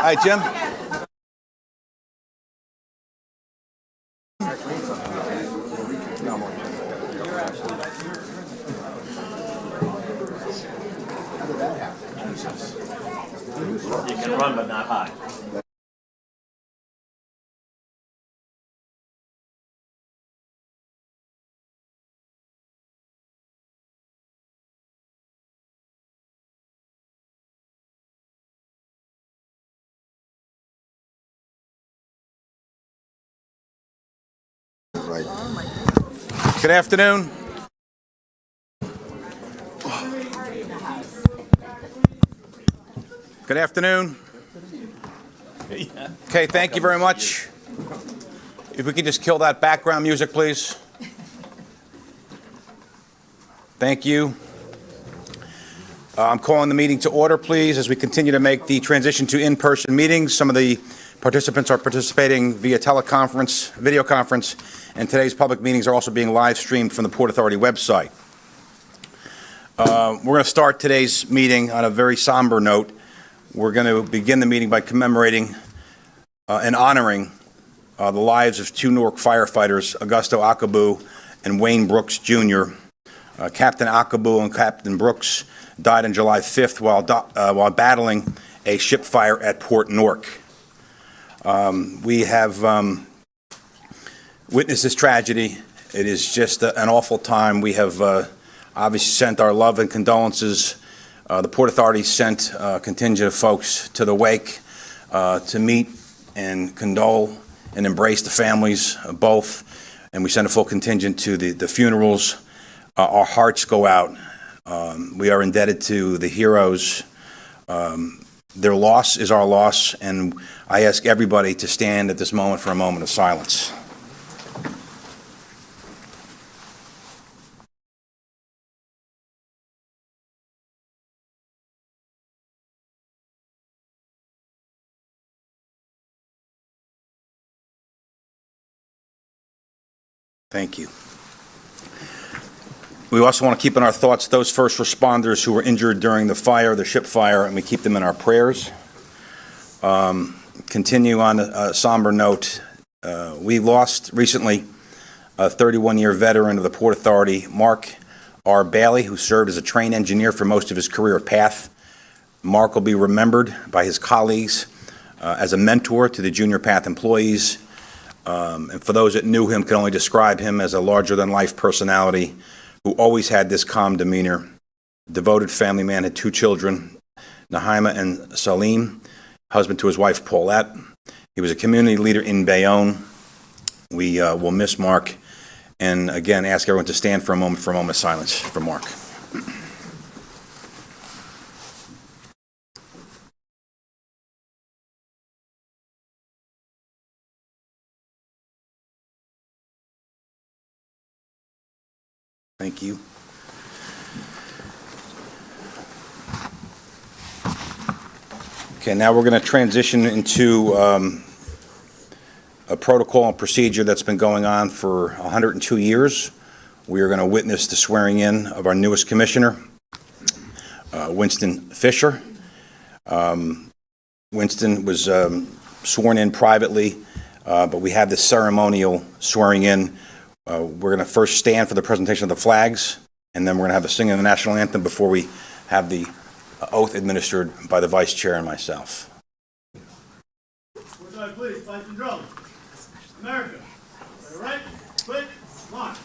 right, Jim. You can run but not hide. Right. Good afternoon. Good afternoon. Okay, thank you very much. If we could just kill that background music, please. Thank you. I'm calling the meeting to order, please, as we continue to make the transition to in-person meetings. Some of the participants are participating via teleconference, video conference, and today's public meetings are also being live streamed from the Port Authority website. We're going to start today's meeting on a very somber note. We're going to begin the meeting by commemorating and honoring the lives of two Newark firefighters, Augusto Akabu and Wayne Brooks, Jr. Captain Akabu and Captain Brooks died on July 5th while battling a ship fire at Port Newark. We have witnessed this tragedy. It is just an awful time. We have obviously sent our love and condolences. The Port Authority sent a contingent of folks to the wake to meet and condole and embrace the families of both, and we sent a full contingent to the funerals. Our hearts go out. We are indebted to the heroes. Their loss is our loss, and I ask everybody to stand at this moment for a moment of silence. Thank you. We also want to keep in our thoughts those first responders who were injured during the fire, the ship fire, and we keep them in our prayers. Continue on a somber note. We lost recently a 31-year veteran of the Port Authority, Mark R. Bailey, who served as a train engineer for most of his career at PATH. Mark will be remembered by his colleagues as a mentor to the junior PATH employees. And for those that knew him, can only describe him as a larger-than-life personality who always had this calm demeanor. Devoted family man, had two children, Naima and Salim, husband to his wife Paulette. He was a community leader in Bayonne. We will miss Mark, and again ask everyone to stand for a moment of silence for Mark. Thank you. Okay, now we're going to transition into a protocol and procedure that's been going on for 102 years. We are going to witness the swearing in of our newest commissioner, Winston Fisher. Winston was sworn in privately, but we have the ceremonial swearing in. We're going to first stand for the presentation of the flags, and then we're going to have the singing of the national anthem before we have the oath administered by the vice chair and myself. Please, fight and drum. America. Right, quick, march.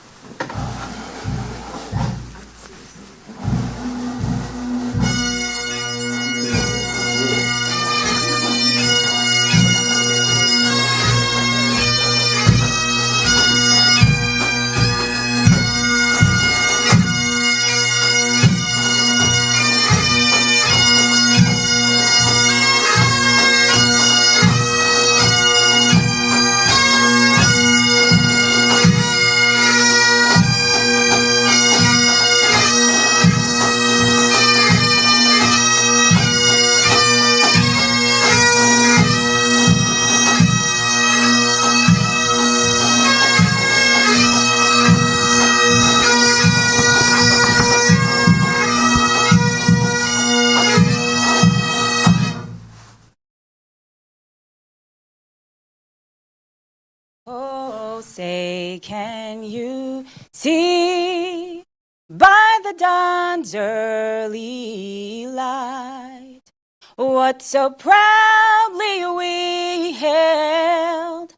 Oh, say, can you see by the dawn's early light what so proudly we hailed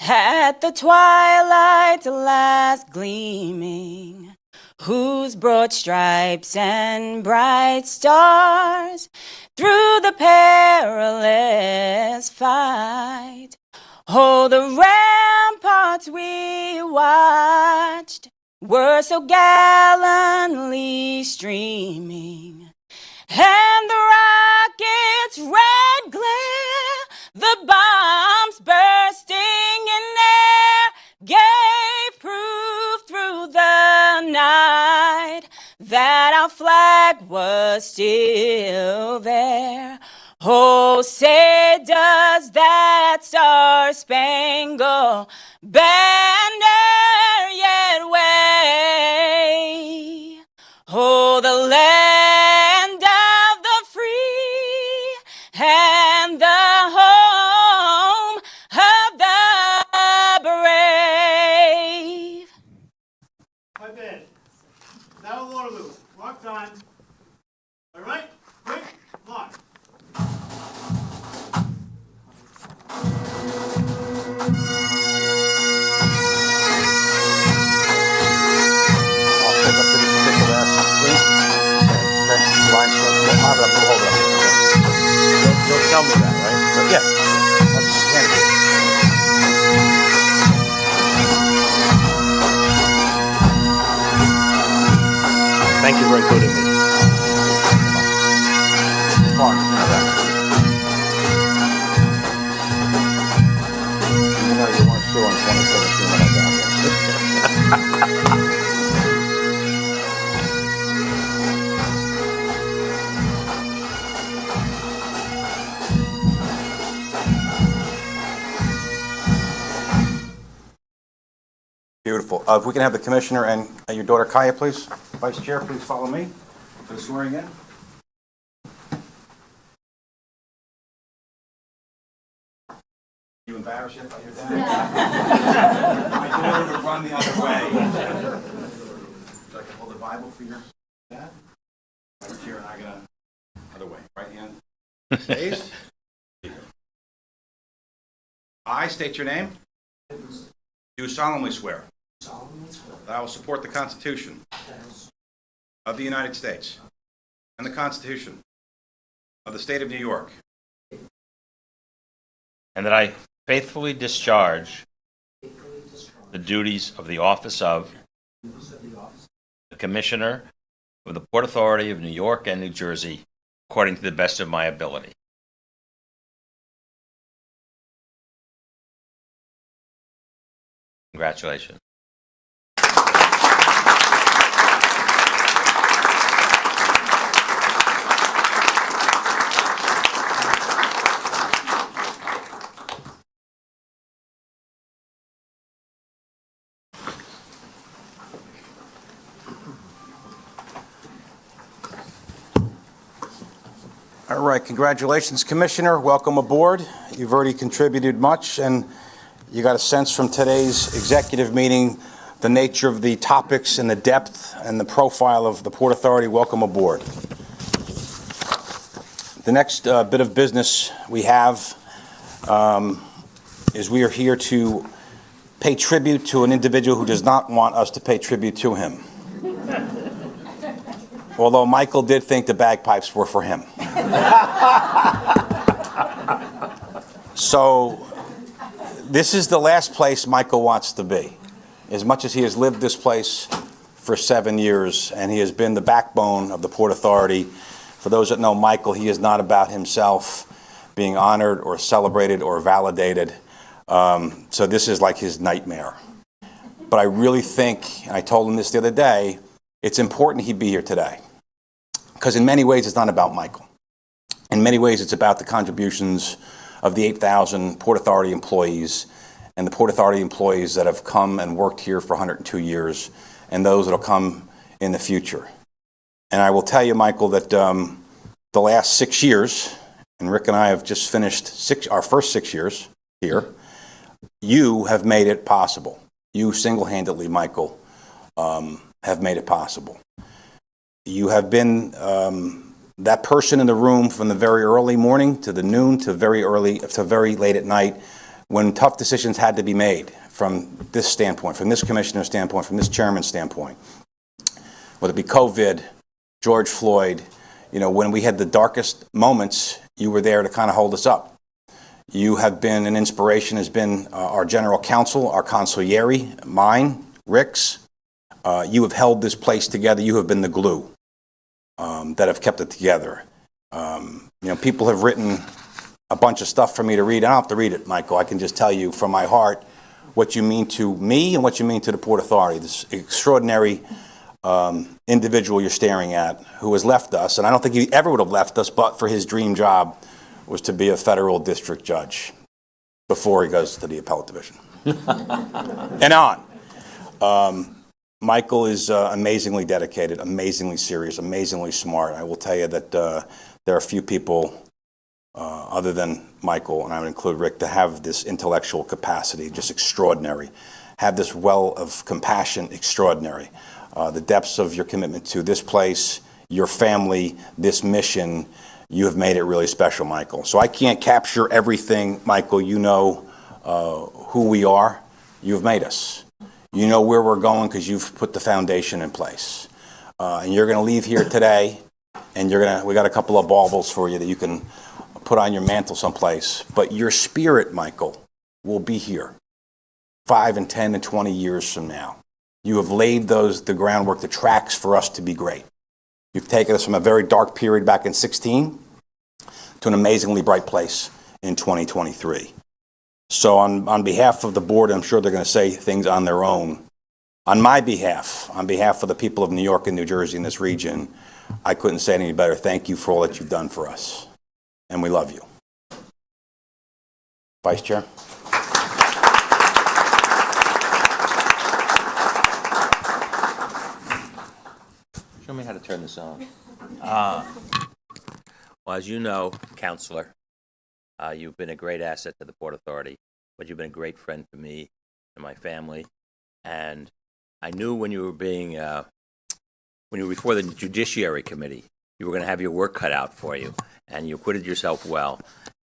at the twilight's last gleaming, whose broad stripes and bright stars through the perilous fight, oh, the ramparts we watched were so gallantly streaming, and the rocket's red glare, the bombs bursting in air, gave proof through the night that our flag was still there. Oh, say does that star-spangled banner yet wave? Oh, the land of the free and the home of the brave. My bad. Now Waterloo. Mark time. All right? Quick, mark. I'll pick up the last three. Okay, line start. We'll have it up, we'll hold it up. You'll tell me that, right? Okay. Yeah. Let's hand it to you. Thank you for including me. Come on, you know you weren't sure in 2017 when I got here. Beautiful. If we can have the commissioner and your daughter Kaya, please. Vice Chair, please follow me for the swearing in. You embarrassed yet by your dad? My daughter would run the other way. So I can hold the Bible for your dad? Vice Chair and I gonna, other way, right hand. Raised. I state your name. Do solemnly swear that I will support the Constitution of the United States and the Constitution of the State of New York, And that I faithfully discharge the duties of the office of the Commissioner of the Port Authority of New York and New Jersey according to the best of my ability. Congratulations. All right, congratulations, Commissioner. Welcome aboard. You've already contributed much, and you got a sense from today's executive meeting the nature of the topics and the depth and the profile of the Port Authority. Welcome aboard. The next bit of business we have is we are here to pay tribute to an individual who does not want us to pay tribute to him. Although Michael did think the bagpipes were for him. So this is the last place Michael wants to be. As much as he has lived this place for 7 years and he has been the backbone of the Port Authority, for those that know Michael, he is not about himself being honored or celebrated or validated. So this is like his nightmare. But I really think, and I told him this the other day, it's important he be here today. Because in many ways, it's not about Michael. In many ways, it's about the contributions of the 8,000 Port Authority employees and the Port Authority employees that have come and worked here for 102 years and those that will come in the future. And I will tell you, Michael, that the last 6 years, and Rick and I have just finished our first 6 years here, you have made it possible. You single-handedly, Michael, have made it possible. You have been that person in the room from the very early morning to the noon to very late at night when tough decisions had to be made from this standpoint, from this commissioner's standpoint, from this chairman's standpoint. Whether it be COVID, George Floyd, when we had the darkest moments, you were there to kind of hold us up. You have been an inspiration, has been our general counsel, our consigliere, mine, Rick's. You have held this place together. You have been the glue that have kept it together. People have written a bunch of stuff for me to read. I don't have to read it, Michael. I can just tell you from my heart what you mean to me and what you mean to the Port Authority. This extraordinary individual you're staring at who has left us, and I don't think he ever would have left us but for his dream job was to be a federal district judge before he goes to the appellate division. And on. Michael is amazingly dedicated, amazingly serious, amazingly smart. I will tell you that there are a few people other than Michael, and I would include Rick, to have this intellectual capacity, just extraordinary. Have this well of compassion, extraordinary. The depths of your commitment to this place, your family, this mission, you have made it really special, Michael. So I can't capture everything, Michael. You know who we are. You've made us. You know where we're going because you've put the foundation in place. And you're going to leave here today, and we got a couple of baubles for you that you can put on your mantle someplace. But your spirit, Michael, will be here 5 and 10 and 20 years from now. You have laid the groundwork, the tracks for us to be great. You've taken us from a very dark period back in 2016 to an amazingly bright place in 2023. So on behalf of the board, I'm sure they're going to say things on their own. On my behalf, on behalf of the people of New York and New Jersey in this region, I couldn't say it any better. Thank you for all that you've done for us. And we love you. Vice Chair. Show me how to turn this on. Well, as you know, Counselor, you've been a great asset to the Port Authority, but you've been a great friend to me and my family. And I knew when you were before the Judiciary Committee, you were going to have your work cut out for you, and you acquitted yourself well.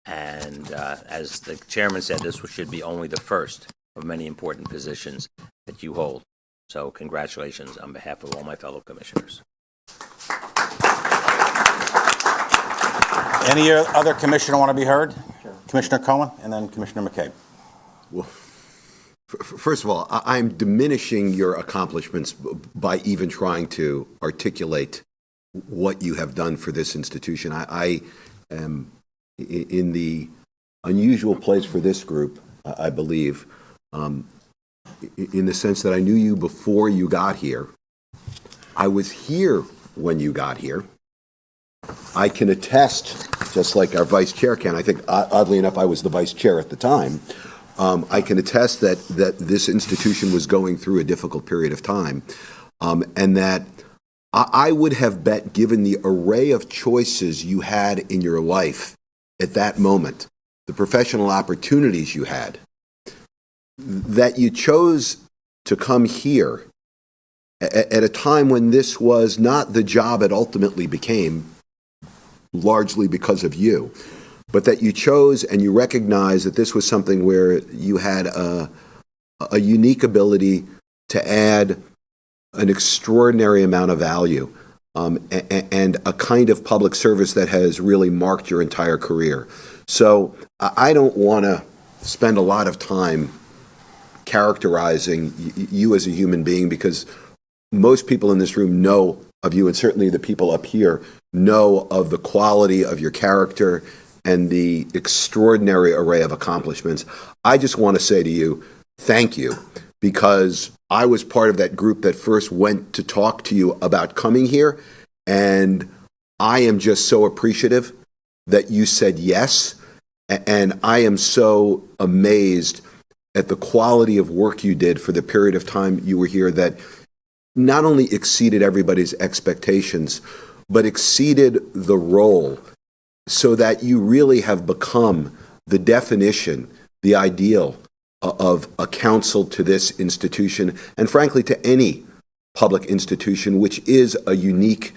And as the chairman said, this should be only the first of many important positions that you hold. So congratulations on behalf of all my fellow commissioners. Any other commissioner want to be heard? Sure. Commissioner Cohen and then Commissioner McCabe. Well, first of all, I'm diminishing your accomplishments by even trying to articulate what you have done for this institution. I am in the unusual place for this group, I believe, in the sense that I knew you before you got here. I was here when you got here. I can attest, just like our vice chair can, I think oddly enough I was the vice chair at the time, I can attest that this institution was going through a difficult period of time, and that I would have bet, given the array of choices you had in your life at that moment, the professional opportunities you had, that you chose to come here at a time when this was not the job it ultimately became, largely because of you, but that you chose and you recognized that this was something where you had a unique ability to add an extraordinary amount of value and a kind of public service that has really marked your entire career. So I don't want to spend a lot of time characterizing you as a human being, because most people in this room know of you, and certainly the people up here know of the quality of your character and the extraordinary array of accomplishments. I just want to say to you, thank you, because I was part of that group that first went to talk to you about coming here, and I am just so appreciative that you said yes, and I am so amazed at the quality of work you did for the period of time you were here that not only exceeded everybody's expectations, but exceeded the role, so that you really have become the definition, the ideal of a counsel to this institution, and frankly to any public institution, which is a unique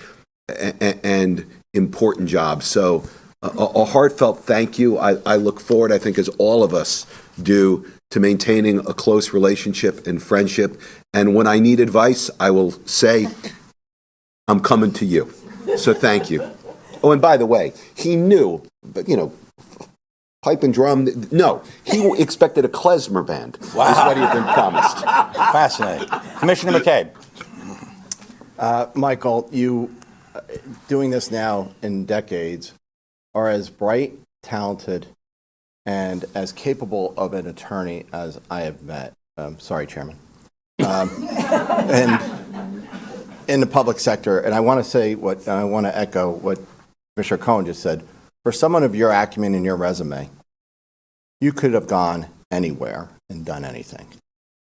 and important job. So a heartfelt thank you. I look forward, I think as all of us do, to maintaining a close relationship and friendship. And when I need advice, I will say, I'm coming to you. So thank you. Oh, and by the way, he knew, but pipe and drum, no, he expected a klezmer band. Wow. Is what he had been promised. Fascinating. Commissioner McCabe. Michael, you, doing this now in decades, are as bright, talented, and as capable of an attorney as I have met. Sorry, Chairman. And in the public sector, and I want to echo what Commissioner Cohen just said. For someone of your acumen and your resume, you could have gone anywhere and done anything.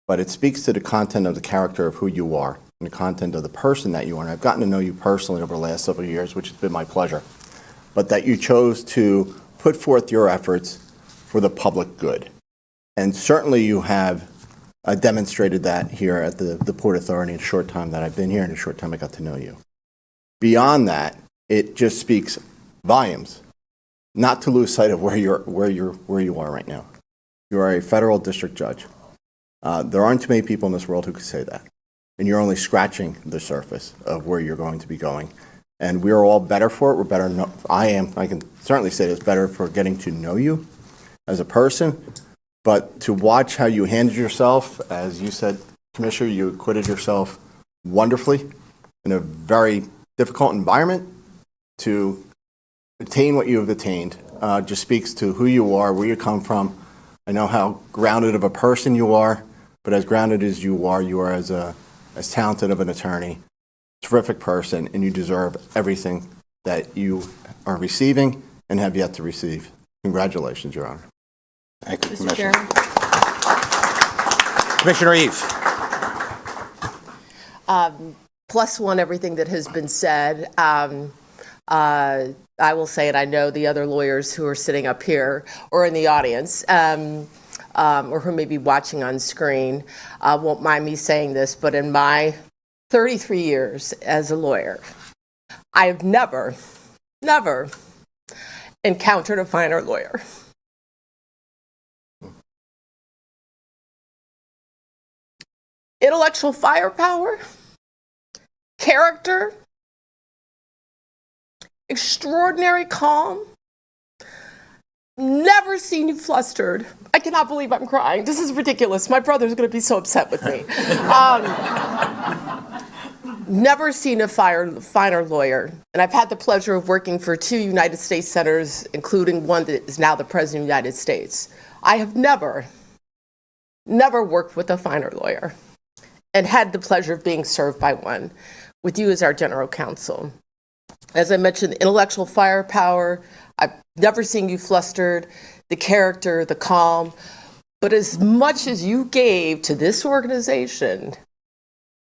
But it speaks to the content of the character of who you are and the content of the person that you are. And I've gotten to know you personally over the last several years, which has been my pleasure. But that you chose to put forth your efforts for the public good. And certainly you have demonstrated that here at the Port Authority in the short time that I've been here and the short time I got to know you. Beyond that, it just speaks volumes, not to lose sight of where you are right now. You are a federal district judge. There aren't too many people in this world who could say that. And you're only scratching the surface of where you're going to be going. And we're all better for it. We're better. I can certainly say this, better for getting to know you as a person. But to watch how you handled yourself, as you said, Commissioner, you acquitted yourself wonderfully in a very difficult environment to attain what you have attained. Just speaks to who you are, where you come from. I know how grounded of a person you are, but as grounded as you are as talented of an attorney, terrific person, and you deserve everything that you are receiving and have yet to receive. Congratulations, Your Honor. Thank you, Mr. Commissioner. Chairman. Commissioner Eve. Plus one, everything that has been said. I will say, and I know the other lawyers who are sitting up here or in the audience, or who may be watching on screen, won't mind me saying this, but in my 33 years as a lawyer, I have never encountered a finer lawyer. Intellectual firepower, character, extraordinary calm. Never seen you flustered. I cannot believe I'm crying. This is ridiculous. My brother's going to be so upset with me. Never seen a finer lawyer. And I've had the pleasure of working for 2 United States senators, including one that is now the President of the United States. I have never worked with a finer lawyer and had the pleasure of being served by one, with you as our general counsel. As I mentioned, the intellectual firepower, I've never seen you flustered, the character, the calm, but as much as you gave to this organization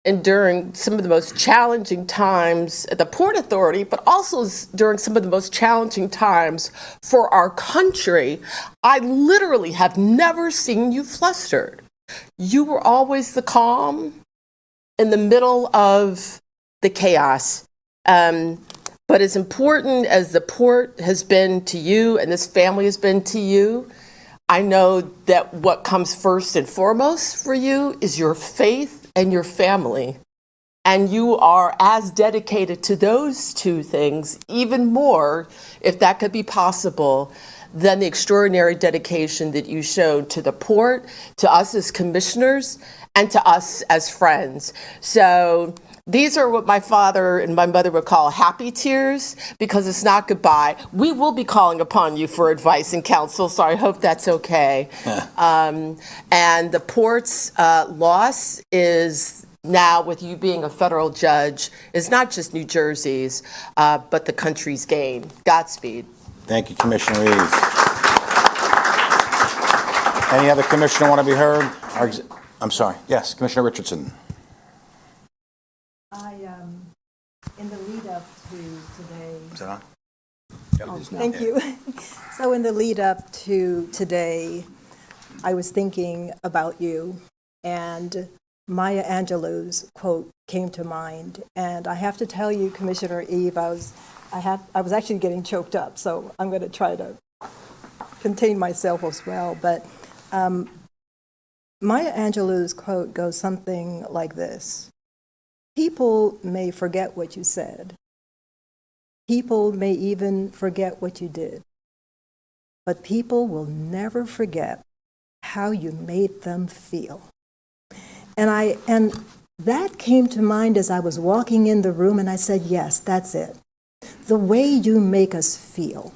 and during some of the most challenging times at the Port Authority, but also during some of the most challenging times for our country, I literally have never seen you flustered. You were always the calm in the middle of the chaos. But as important as the port has been to you and this family has been to you, I know that what comes first and foremost for you is your faith and your family. And you are as dedicated to those 2 things, even more, if that could be possible, than the extraordinary dedication that you showed to the port, to us as commissioners, and to us as friends. So these are what my father and my mother would call happy tears, because it's not goodbye. We will be calling upon you for advice and counsel, so I hope that's okay. And the port's loss is now, with you being a federal judge, is not just New Jersey's, but the country's gain. Godspeed. Thank you, Commissioner Eve. Any other commissioner want to be heard? I'm sorry. Yes, Commissioner Richardson. In the lead up to today. Is that on? Oh, thank you. So in the lead up to today, I was thinking about you, and Maya Angelou's quote came to mind. And I have to tell you, Commissioner Eve, I was actually getting choked up, so I'm going to try to contain myself as well. But Maya Angelou's quote goes something like this: people may forget what you said. People may even forget what you did. But people will never forget how you made them feel. And that came to mind as I was walking in the room, and I said, yes, that's it. The way you make us feel.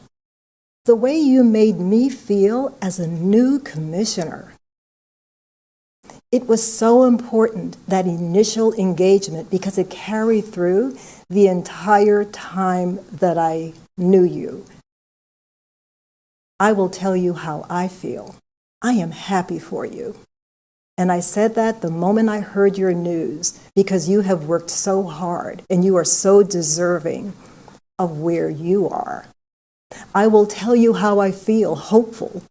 The way you made me feel as a new commissioner. It was so important, that initial engagement, because it carried through the entire time that I knew you. I will tell you how I feel. I am happy for you. And I said that the moment I heard your news, because you have worked so hard and you are so deserving of where you are. I will tell you how I feel, hopeful.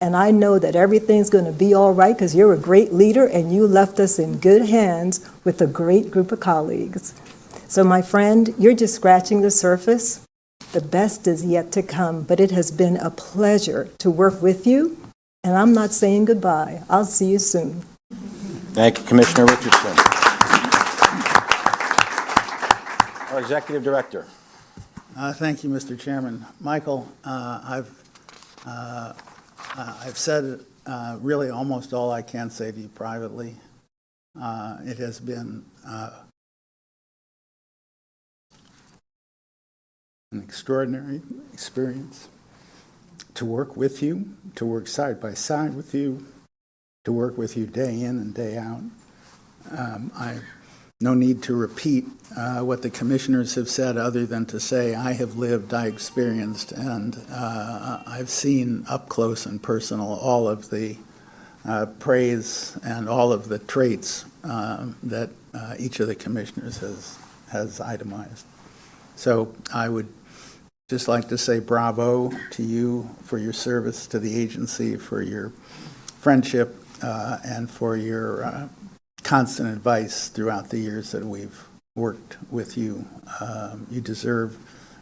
And I know that everything's going to be all right because you're a great leader and you left us in good hands with a great group of colleagues. So my friend, you're just scratching the surface. The best is yet to come, but it has been a pleasure to work with you. And I'm not saying goodbye. I'll see you soon. Thank you, Commissioner Richardson. Our Executive Director. Thank you, Mr. Chairman. Michael, I've said really almost all I can say to you privately. It has been an extraordinary experience to work with you, to work side by side with you, to work with you day in and day out. No need to repeat what the commissioners have said, other than to say I have lived, I experienced, and I've seen up close and personal all of the praise and all of the traits that each of the commissioners has itemized. So I would just like to say bravo to you for your service to the agency, for your friendship, and for your constant advice throughout the years that we've worked with you. You deserve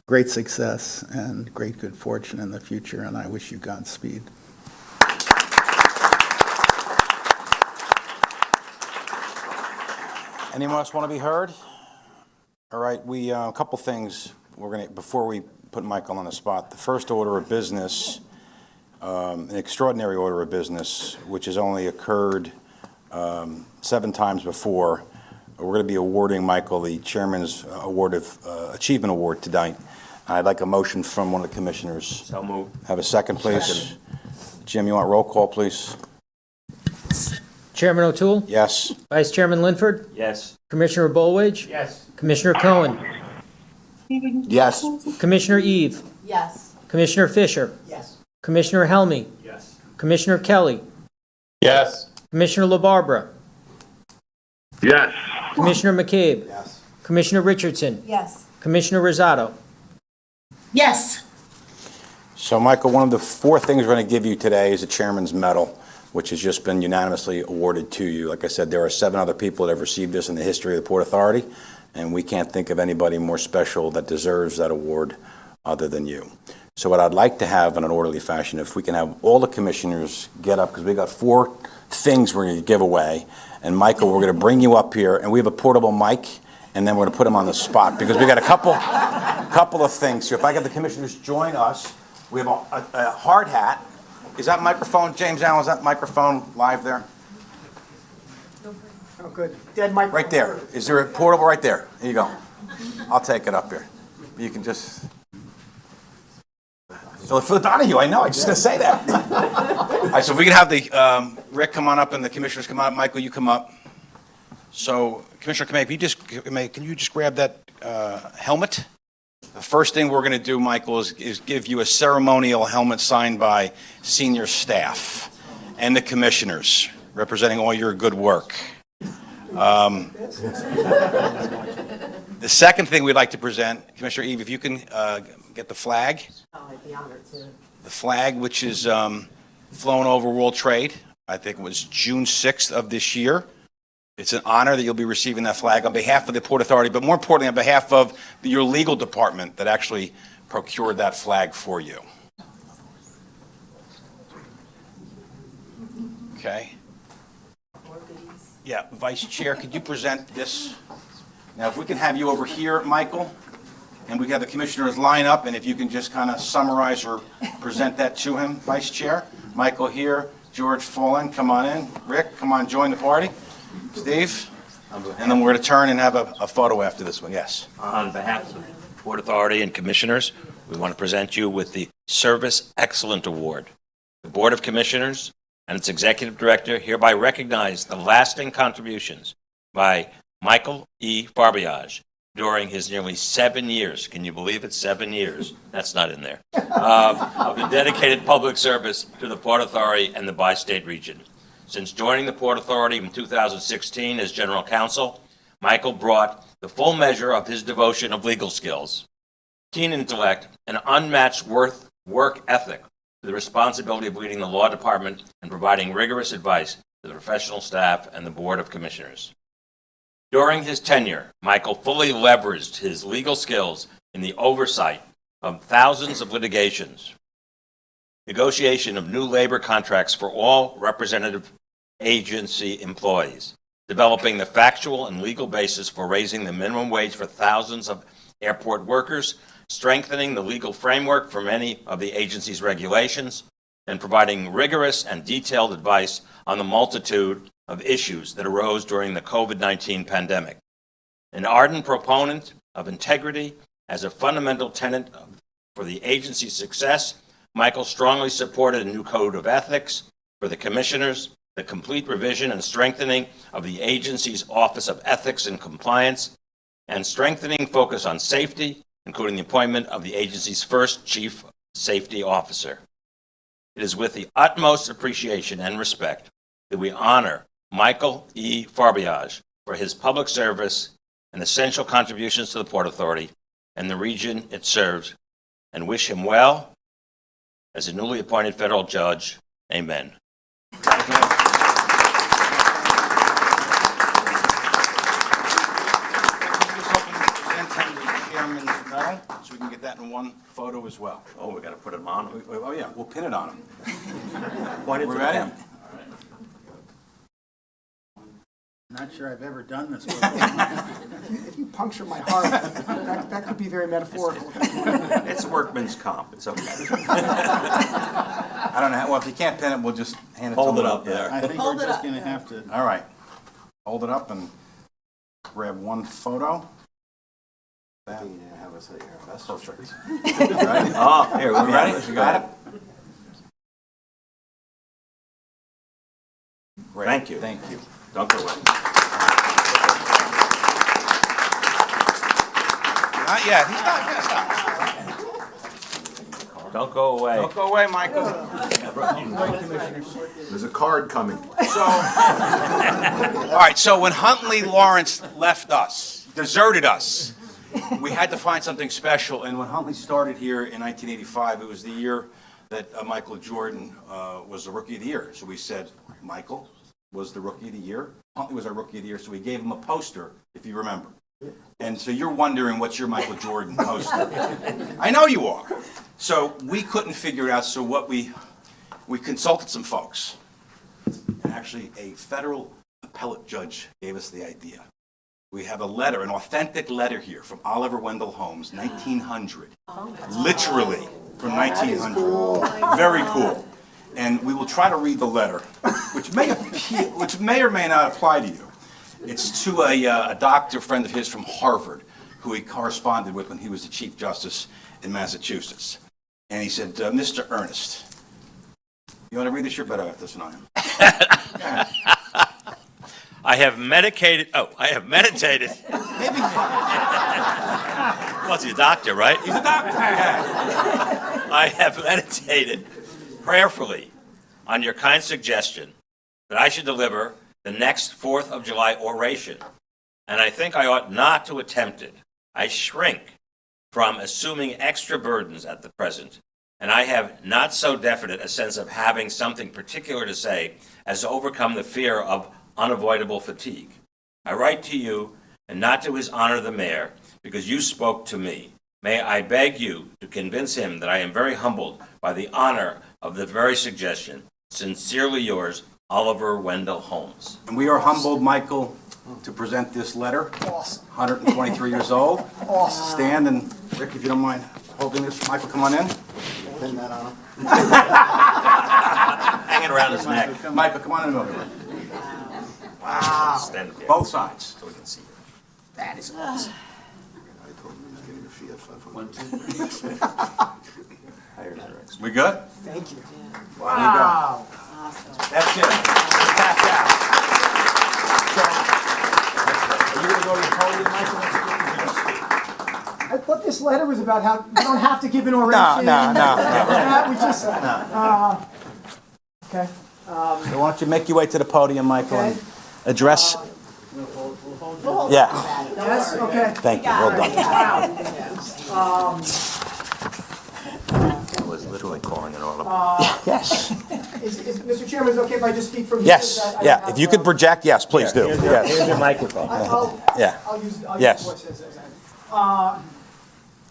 great success and great good fortune in the future, and I wish you Godspeed. Anyone else want to be heard? All right, a couple things before we put Michael on the spot. The first order of business, an extraordinary order of business, which has only occurred 7 times before. We're going to be awarding Michael the Chairman's Achievement Award tonight. I'd like a motion from one of the commissioners. So moved. Have a second, please. Second. Jim, you want roll call, please? Chairman O'Toole? Yes. Vice Chairman Linford? Yes. Commissioner Bolwage? Yes. Commissioner Cohen? Yes. Commissioner Eve? Yes. Commissioner Fisher? Yes. Commissioner Helmy? Yes. Commissioner Kelly? Yes. Commissioner LaBarbera? Yes. Commissioner McCabe? Yes. Commissioner Richardson? Yes. Commissioner Rosado? Yes. So, Michael, one of the 4 things we're going to give you today is a Chairman's Medal, which has just been unanimously awarded to you. Like I said, there are 7 other people that have received this in the history of the Port Authority, and we can't think of anybody more special that deserves that award other than you. So what I'd like to have in an orderly fashion, if we can have all the commissioners get up, because we got 4 things we're going to give away, and Michael, we're going to bring you up here, and we have a portable mic, and then we're going to put him on the spot, because we got a couple of things. So if I get the commissioners join us, we have a hard hat. Is that microphone, James Allen, is that microphone live there? Oh, good. Dead microphone. Right there. Is there a portable right there? There you go. I'll take it up here. You can just... So Phil Donahue, I know, I was just going to say that. All right, so if we can have the Rick come on up and the commissioners come up. Michael, you come up. So, Commissioner Kamei, can you just grab that helmet? The first thing we're going to do, Michael, is give you a ceremonial helmet signed by senior staff and the commissioners, representing all your good work. The second thing we'd like to present, Commissioner Eve, if you can get the flag. Oh, I'd be honored to. The flag, which is flown over World Trade. I think it was June 6th of this year. It's an honor that you'll be receiving that flag on behalf of the Port Authority, but more importantly, on behalf of your legal department that actually procured that flag for you. Okay. Yeah, Vice Chair, could you present this? Now, if we can have you over here, Michael, and we can have the commissioners line up, and if you can just kind of summarize or present that to him, Vice Chair. Michael here, George Fallen, come on in. Rick, come on, join the party. Steve, and then we're going to turn and have a photo after this one, yes. On behalf of the Port Authority and Commissioners, we want to present you with the Service Excellent Award. The Board of Commissioners and its Executive Director hereby recognize the lasting contributions by Michael E. Farbiage during his nearly 7 years, can you believe it, 7 years, that's not in there, of the dedicated public service to the Port Authority and the bi-state region. Since joining the Port Authority in 2016 as General Counsel, Michael brought the full measure of his devotion of legal skills, keen intellect, and unmatched work ethic to the responsibility of leading the law department and providing rigorous advice to the professional staff and the Board of Commissioners. During his tenure, Michael fully leveraged his legal skills in the oversight of thousands of litigations, negotiation of new labor contracts for all representative agency employees, developing the factual and legal basis for raising the minimum wage for thousands of airport workers, strengthening the legal framework for many of the agency's regulations, and providing rigorous and detailed advice on the multitude of issues that arose during the COVID-19 pandemic. An ardent proponent of integrity as a fundamental tenet for the agency's success, Michael strongly supported a new code of ethics for the commissioners, the complete revision and strengthening of the agency's Office of Ethics and Compliance, and strengthening focus on safety, including the appointment of the agency's first Chief Safety Officer. It is with the utmost appreciation and respect that we honor Michael E. Farbiage for his public service and essential contributions to the Port Authority and the region it serves, and wish him well as a newly appointed federal judge. Amen. So we can get that in one photo as well. Oh, we got to put him on. Oh, yeah, we'll pin it on him. Point it We're to ready? him. Not sure I've ever done this before. If you puncture my heart, that could be very metaphorical. It's workman's comp. It's okay. I don't know, well, if you can't pin it, we'll just hand it to him. Hold it up there. I think we're just going to have to. All right. Hold it up and grab one photo. That's perfect. Ready? Oh, here, You ready? You got it? Great. Thank you. Thank you. Don't go away. Not yet. He's not going to stop. Don't go away. Don't go away, Michael. There's a card coming. All right, so when Huntley Lawrence left us, deserted us, we had to find something special. And when Huntley started here in 1985, it was the year that Michael Jordan was the Rookie of the Year. So we said, Michael was the Rookie of the Year. Huntley was our Rookie of the Year, so we gave him a poster, if you remember. And so you're wondering, what's your Michael Jordan poster? I know you are. So we couldn't figure it out, so what we consulted some folks. And actually, a federal appellate judge gave us the idea. We have a letter, an authentic letter here from Oliver Wendell Holmes, 1900. Literally from 1900. Very cool. And we will try to read the letter, which may or may not apply to you. It's to a doctor friend of his from Harvard, who he corresponded with when he was the Chief Justice in Massachusetts. And he said, Mr. Ernest, you want to read this? You're better at this than I am. I have meditated. Well, he's a doctor, right? He's a doctor. I have meditated prayerfully on your kind suggestion that I should deliver the next 4th of July oration, and I think I ought not to attempt it. I shrink from assuming extra burdens at the present and I have not so definite a sense of having something particular to say as to overcome the fear of unavoidable fatigue. I write to you, and not to His Honor the Mayor, because you spoke to me. May I beg you to convince him that I am very humbled by the honor of the very suggestion. Sincerely yours, Oliver Wendell Holmes. And we are humbled, Michael, to present this letter. Awesome. 123 years old. Awesome. Stand, and Rick, if you don't mind holding this. Michael, come on in. Pin that on him. Hanging around his neck. Michael, come on in over here. Stand up here Both sides. so we can see you. That is awesome. We good? Thank you. Wow. That's it. Tap out. So, are you gonna go to the podium, Michael? I thought this letter was about how you don't have to give an oration. No. We just, okay. So why don't you make your way to the podium, Michael, and Okay. address? Yeah, Yes, okay. thank you, well done. I was literally calling it all up. Yes, Is Mr. Chairman, is it okay if I just speak from here? yes, Because I yeah, have, if you could project, yes, please do, Here's yes. your microphone. Yeah. I'll use Yes. voice as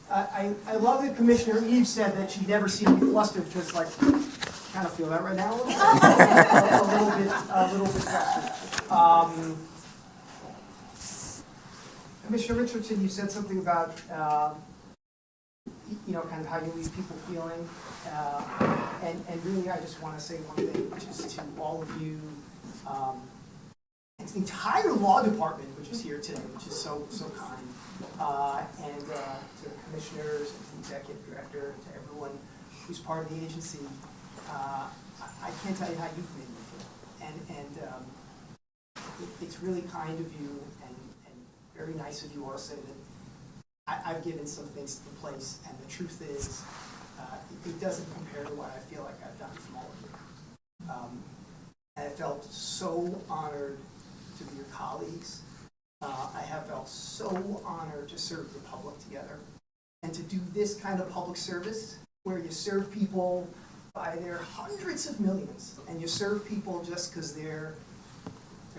I love that Commissioner Eve said that she'd never seen me flustered, because like, kind of feel that right now a little bit. a little bit flustered. Commissioner Richardson, you said something about, kind of how you leave people feeling. And really, I just want to say one thing, which is to all of you, and to the entire law department, which is here today, which is so kind, and to the commissioners, and to the executive director, to everyone who's part of the agency. I can't tell you how you've made me feel, and it's really kind of you and very nice of you all to say that I've given some things to the place, and the truth is, it doesn't compare to what I feel like I've done from all of you. And I felt so honored to be your colleagues. I have felt so honored to serve the public together, and to do this kind of public service where you serve people by their hundreds of millions, and you serve people just because they're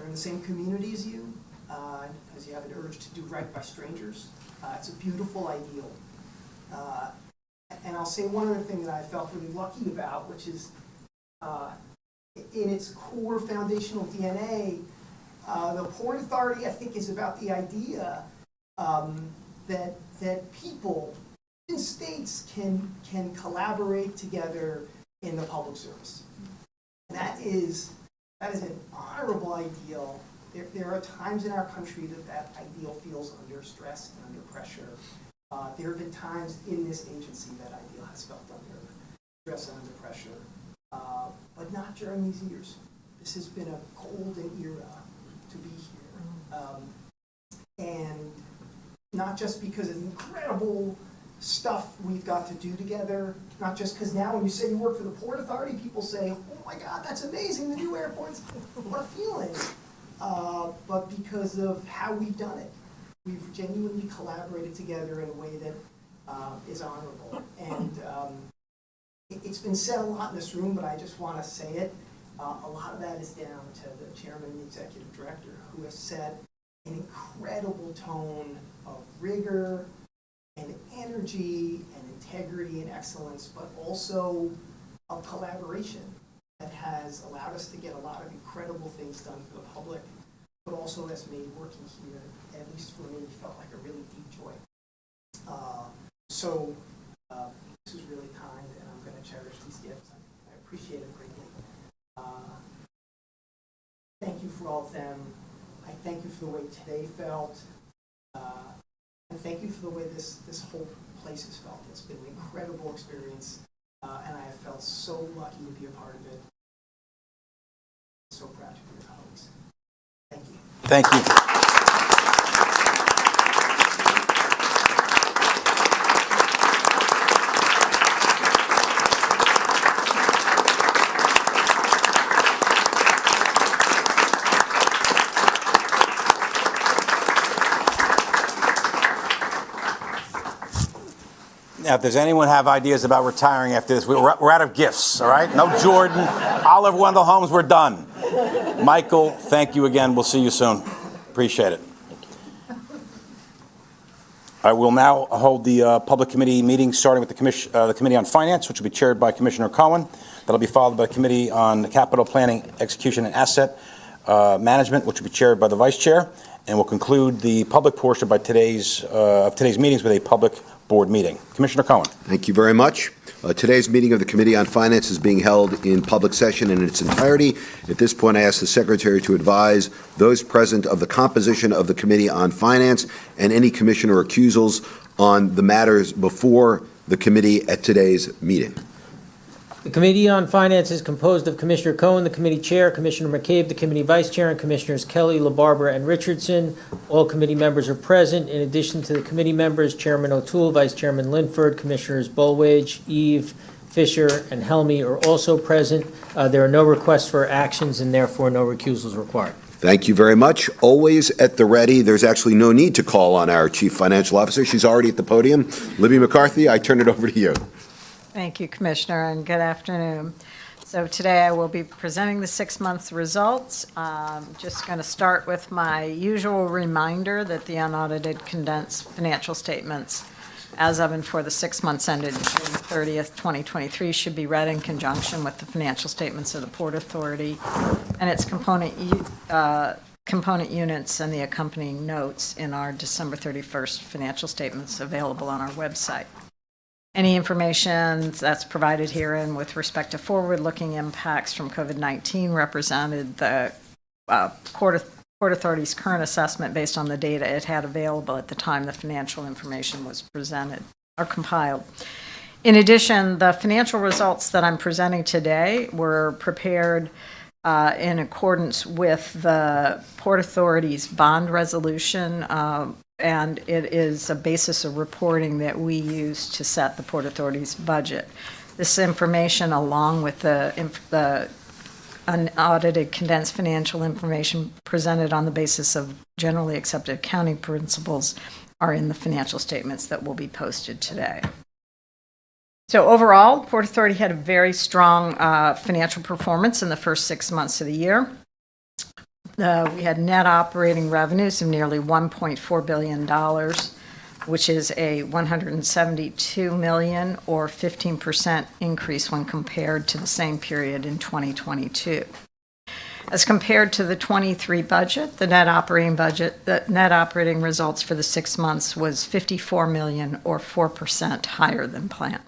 in the same community as you, because you have an urge to do right by strangers. It's a beautiful ideal. And I'll say one other thing that I felt really lucky about, which is in its core foundational DNA, the Port Authority, I think, is about the idea that people in states can collaborate together in the public service. And that is an honorable ideal. There are times in our country that ideal feels under stress and under pressure. There have been times in this agency that ideal has felt under stress and under pressure, but not during these years. This has been a golden era to be here. And not just because of the incredible stuff we've got to do together, not just because now when you say you work for the Port Authority, people say, oh my God, that's amazing, the new airports, what a feeling. But because of how we've done it. We've genuinely collaborated together in a way that is honorable. And it's been said a lot in this room, but I just want to say it. A lot of that is down to the chairman and the executive director, who have set an incredible tone of rigor and energy and integrity and excellence, but also of collaboration that has allowed us to get a lot of incredible things done for the public, but also has made working here, at least for me, felt like a really deep joy. This is really kind, and I'm going to cherish these gifts. I appreciate it greatly. Thank you for all of them. I thank you for the way today felt. And thank you for the way this whole place has felt. It's been an incredible experience, and I have felt so lucky to be a part of it. So proud to be your colleagues. Thank you. Thank you. Now, if there's anyone have ideas about retiring after this, we're out of gifts, all right? No Jordan, Olive Wendell Holmes, we're done. Michael, thank you again. We'll see you soon. Appreciate it. I will now hold the public committee meeting, starting with the Committee on Finance, which will be chaired by Commissioner Cohen. That'll be followed by the Committee on Capital Planning, Execution, and Asset Management, which will be chaired by the Vice Chair. And we'll conclude the public portion of today's meetings with a public board meeting. Commissioner Cohen. Thank you very much. Today's meeting of the Committee on Finance is being held in public session in its entirety. At this point, I ask the Secretary to advise those present of the composition of the Committee on Finance and any commissioner recusals on the matters before the committee at today's meeting. The Committee on Finance is composed of Commissioner Cohen, the committee chair, Commissioner McCabe, the committee vice chair, and Commissioners Kelly, LaBarbera, and Richardson. All committee members are present. In addition to the committee members, Chairman O'Toole, Vice Chairman Linford, Commissioners Bulwage, Eve, Fisher, and Helmy are also present. There are no requests for actions and therefore no recusals required. Thank you very much. Always at the ready. There's actually no need to call on our Chief Financial Officer. She's already at the podium. Libby McCarthy, I turn it over to you. Thank you, Commissioner, and good afternoon. So today I will be presenting the 6 months results. Just going to start with my usual reminder that the unaudited condensed financial statements as of and for the 6 months ended June 30th, 2023 should be read in conjunction with the financial statements of the Port Authority and its component units and the accompanying notes in our December 31st financial statements available on our website. Any information that's provided herein with respect to forward-looking impacts from COVID-19 represented the Port Authority's current assessment based on the data it had available at the time the financial information was presented or compiled. In addition, the financial results that I'm presenting today were prepared in accordance with the Port Authority's bond resolution, and it is a basis of reporting that we use to set the Port Authority's budget. This information, along with the unaudited condensed financial information presented on the basis of generally accepted accounting principles, are in the financial statements that will be posted today. So overall, Port Authority had a very strong financial performance in the first 6 months of the year. We had net operating revenues of nearly $1.4 billion, which is a $172 million or 15% increase when compared to the same period in 2022. As compared to the 23 budget, the net operating results for the 6 months was $54 million or 4% higher than planned.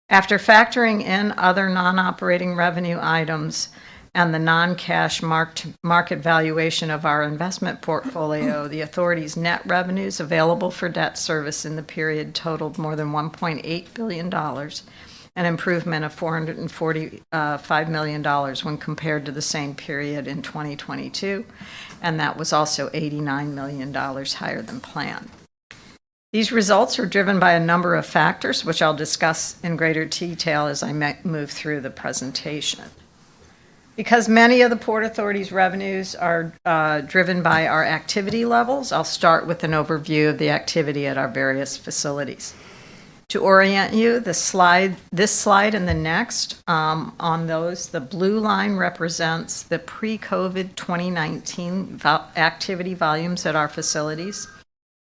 After factoring in other non-operating revenue items and the non-cash market valuation of our investment portfolio, the authority's net revenues available for debt service in the period totaled more than $1.8 billion, an improvement of $445 million when compared to the same period in 2022, and that was also $89 million higher than planned. These results are driven by a number of factors, which I'll discuss in greater detail as I move through the presentation. Because many of the Port Authority's revenues are driven by our activity levels, I'll start with an overview of the activity at our various facilities. To orient you, this slide and the next, on those, the blue line represents the pre-COVID 2019 activity volumes at our facilities.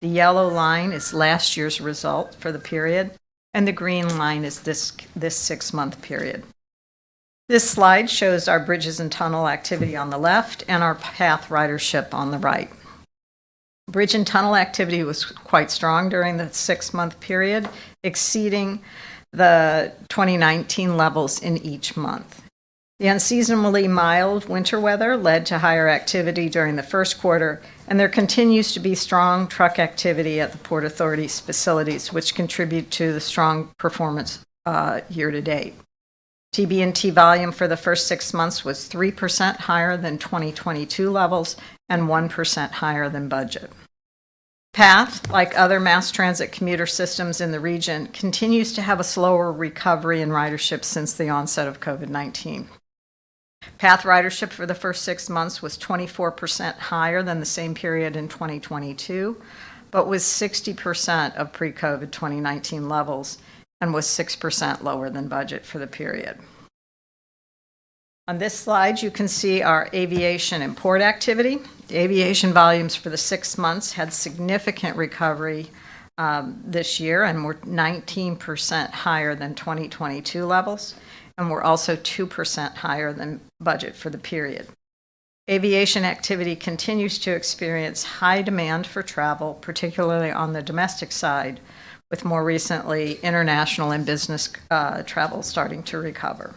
The yellow line is last year's result for the period, and the green line is this 6 month period. This slide shows our bridges and tunnel activity on the left and our path ridership on the right. Bridge and tunnel activity was quite strong during the 6 month period, exceeding the 2019 levels in each month. The unseasonably mild winter weather led to higher activity during the first quarter, and there continues to be strong truck activity at the Port Authority's facilities, which contribute to the strong performance year to date. TB&T volume for the first 6 months was 3% higher than 2022 levels and 1% higher than budget. PATH, like other mass transit commuter systems in the region, continues to have a slower recovery in ridership since the onset of COVID-19. PATH ridership for the first 6 months was 24% higher than the same period in 2022, but was 60% of pre-COVID 2019 levels and was 6% lower than budget for the period. On this slide, you can see our aviation and port activity. The aviation volumes for the 6 months had significant recovery this year and were 19% higher than 2022 levels, and were also 2% higher than budget for the period. Aviation activity continues to experience high demand for travel, particularly on the domestic side, with more recently international and business travel starting to recover.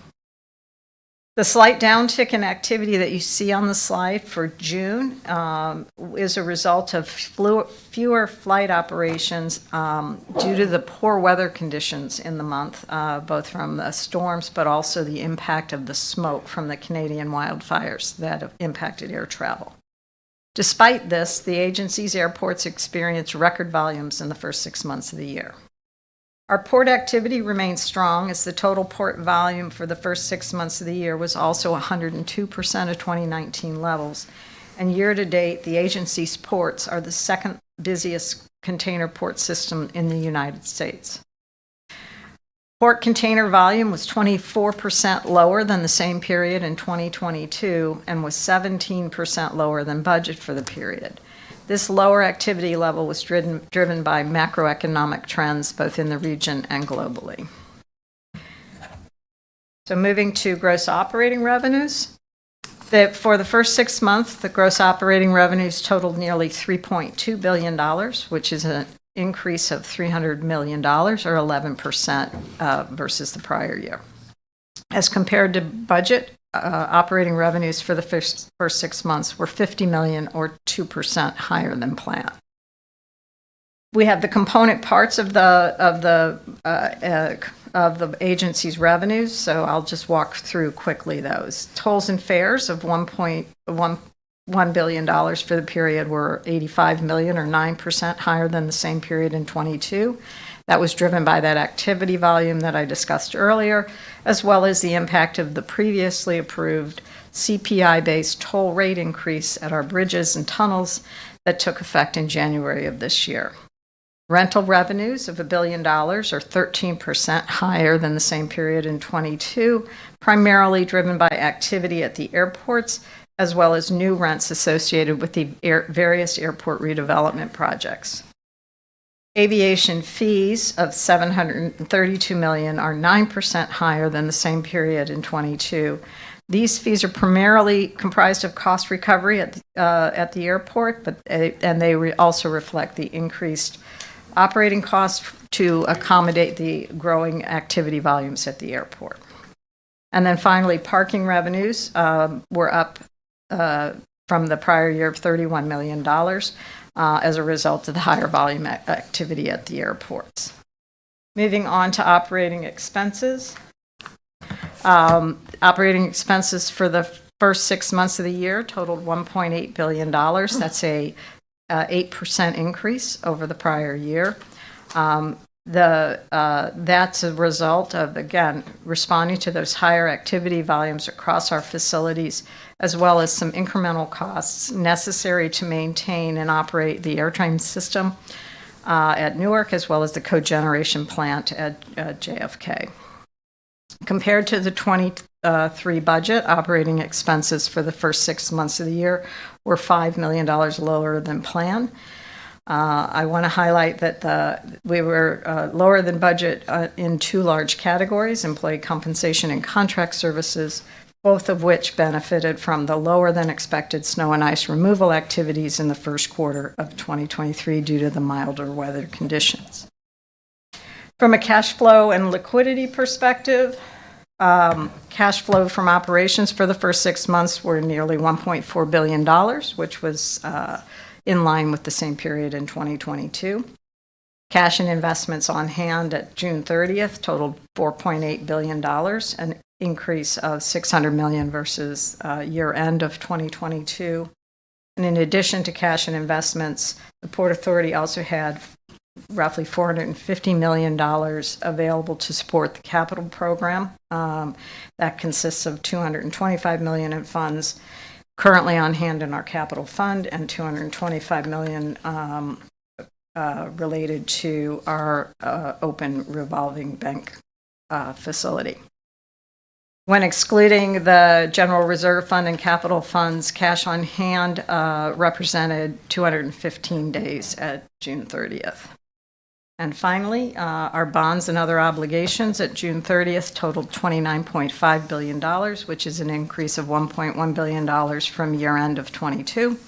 The slight downtick in activity that you see on the slide for June is a result of fewer flight operations due to the poor weather conditions in the month, both from the storms but also the impact of the smoke from the Canadian wildfires that have impacted air travel. Despite this, the agency's airports experienced record volumes in the first 6 months of the year. Our port activity remains strong as the total port volume for the first 6 months of the year was also 102% of 2019 levels. And year to date, the agency's ports are the second busiest container port system in the United States. Port container volume was 24% lower than the same period in 2022 and was 17% lower than budget for the period. This lower activity level was driven by macroeconomic trends both in the region and globally. So moving to gross operating revenues. For the first 6 months, the gross operating revenues totaled nearly $3.2 billion, which is an increase of $300 million, or 11% versus the prior year. As compared to budget, operating revenues for the first 6 months were $50 million, or 2% higher than planned. We have the component parts of the agency's revenues, so I'll just walk through quickly those. Tolls and fares of $1.1 billion for the period were $85 million, or 9% higher than the same period in 22. That was driven by that activity volume that I discussed earlier, as well as the impact of the previously approved CPI-based toll rate increase at our bridges and tunnels that took effect in January of this year. Rental revenues of $1 billion are 13% higher than the same period in 22, primarily driven by activity at the airports, as well as new rents associated with the various airport redevelopment projects. Aviation fees of $732 million are 9% higher than the same period in 22. These fees are primarily comprised of cost recovery at the airport, and they also reflect the increased operating costs to accommodate the growing activity volumes at the airport. And then finally, parking revenues were up from the prior year of $31 million. As a result of the higher volume activity at the airports. Moving on to operating expenses. Operating expenses for the first 6 months of the year totaled $1.8 billion. That's a 8% increase over the prior year. That's a result of, again, responding to those higher activity volumes across our facilities, as well as some incremental costs necessary to maintain and operate the airtrain system at Newark, as well as the cogeneration plant at JFK. Compared to the 23 budget, operating expenses for the first 6 months of the year were $5 million lower than planned. I want to highlight that we were lower than budget in two large categories, employee compensation and contract services, both of which benefited from the lower than expected snow and ice removal activities in the first quarter of 2023 due to the milder weather conditions. From a cash flow and liquidity perspective, cash flow from operations for the first 6 months were nearly $1.4 billion, which was in line with the same period in 2022. Cash and investments on hand at June 30th totaled $4.8 billion, an increase of $600 million versus year end of 2022. And in addition to cash and investments, the Port Authority also had roughly $450 million available to support the capital program. That consists of $225 million in funds currently on hand in our capital fund and $225 million related to our open revolving bank facility. When excluding the general reserve fund and capital funds, cash on hand represented 215 days at June 30th. And finally, our bonds and other obligations at June 30th totaled $29.5 billion, which is an increase of $1.1 billion from year-end of '22.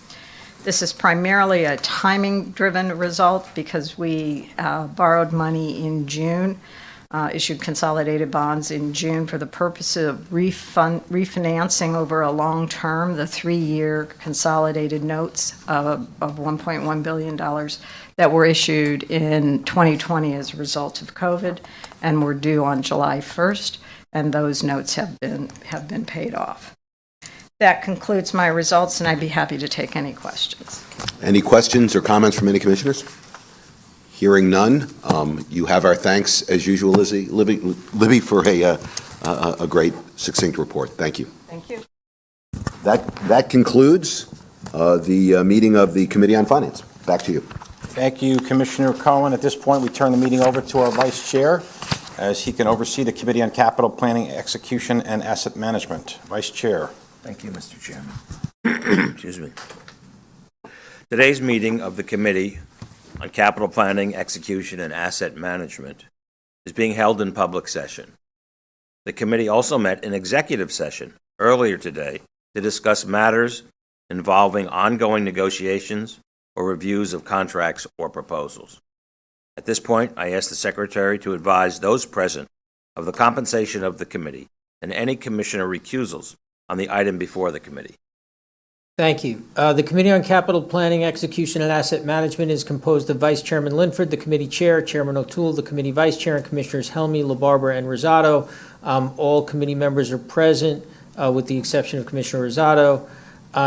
This is primarily a timing-driven result because we borrowed money in June, issued consolidated bonds in June for the purpose of refinancing over a long term the 3-year consolidated notes of $1.1 billion that were issued in 2020 as a result of COVID and were due on July 1st, and those notes have been paid off. That concludes my results, and I'd be happy to take any questions. Any questions or comments from any commissioners? Hearing none, you have our thanks as usual, Libby, for a great succinct report. Thank you. Thank you. That concludes the meeting of the Committee on Finance. Back to you. Thank you, Commissioner Cohen. At this point, we turn the meeting over to our Vice Chair, as he can oversee the Committee on Capital Planning, Execution, and Asset Management. Vice Chair. Thank you, Mr. Chairman. Excuse me. Today's meeting of the Committee on Capital Planning, Execution, and Asset Management is being held in public session. The committee also met in executive session earlier today to discuss matters involving ongoing negotiations or reviews of contracts or proposals. At this point, I ask the Secretary to advise those present of the compensation of the committee and any commissioner recusals on the item before the committee. Thank you. The Committee on Capital Planning, Execution, and Asset Management is composed of Vice Chairman Linford, the committee chair, Chairman O'Toole, the committee vice chair, and Commissioners Helmy, LaBarbera, and Rosado. All committee members are present, with the exception of Commissioner Rosado.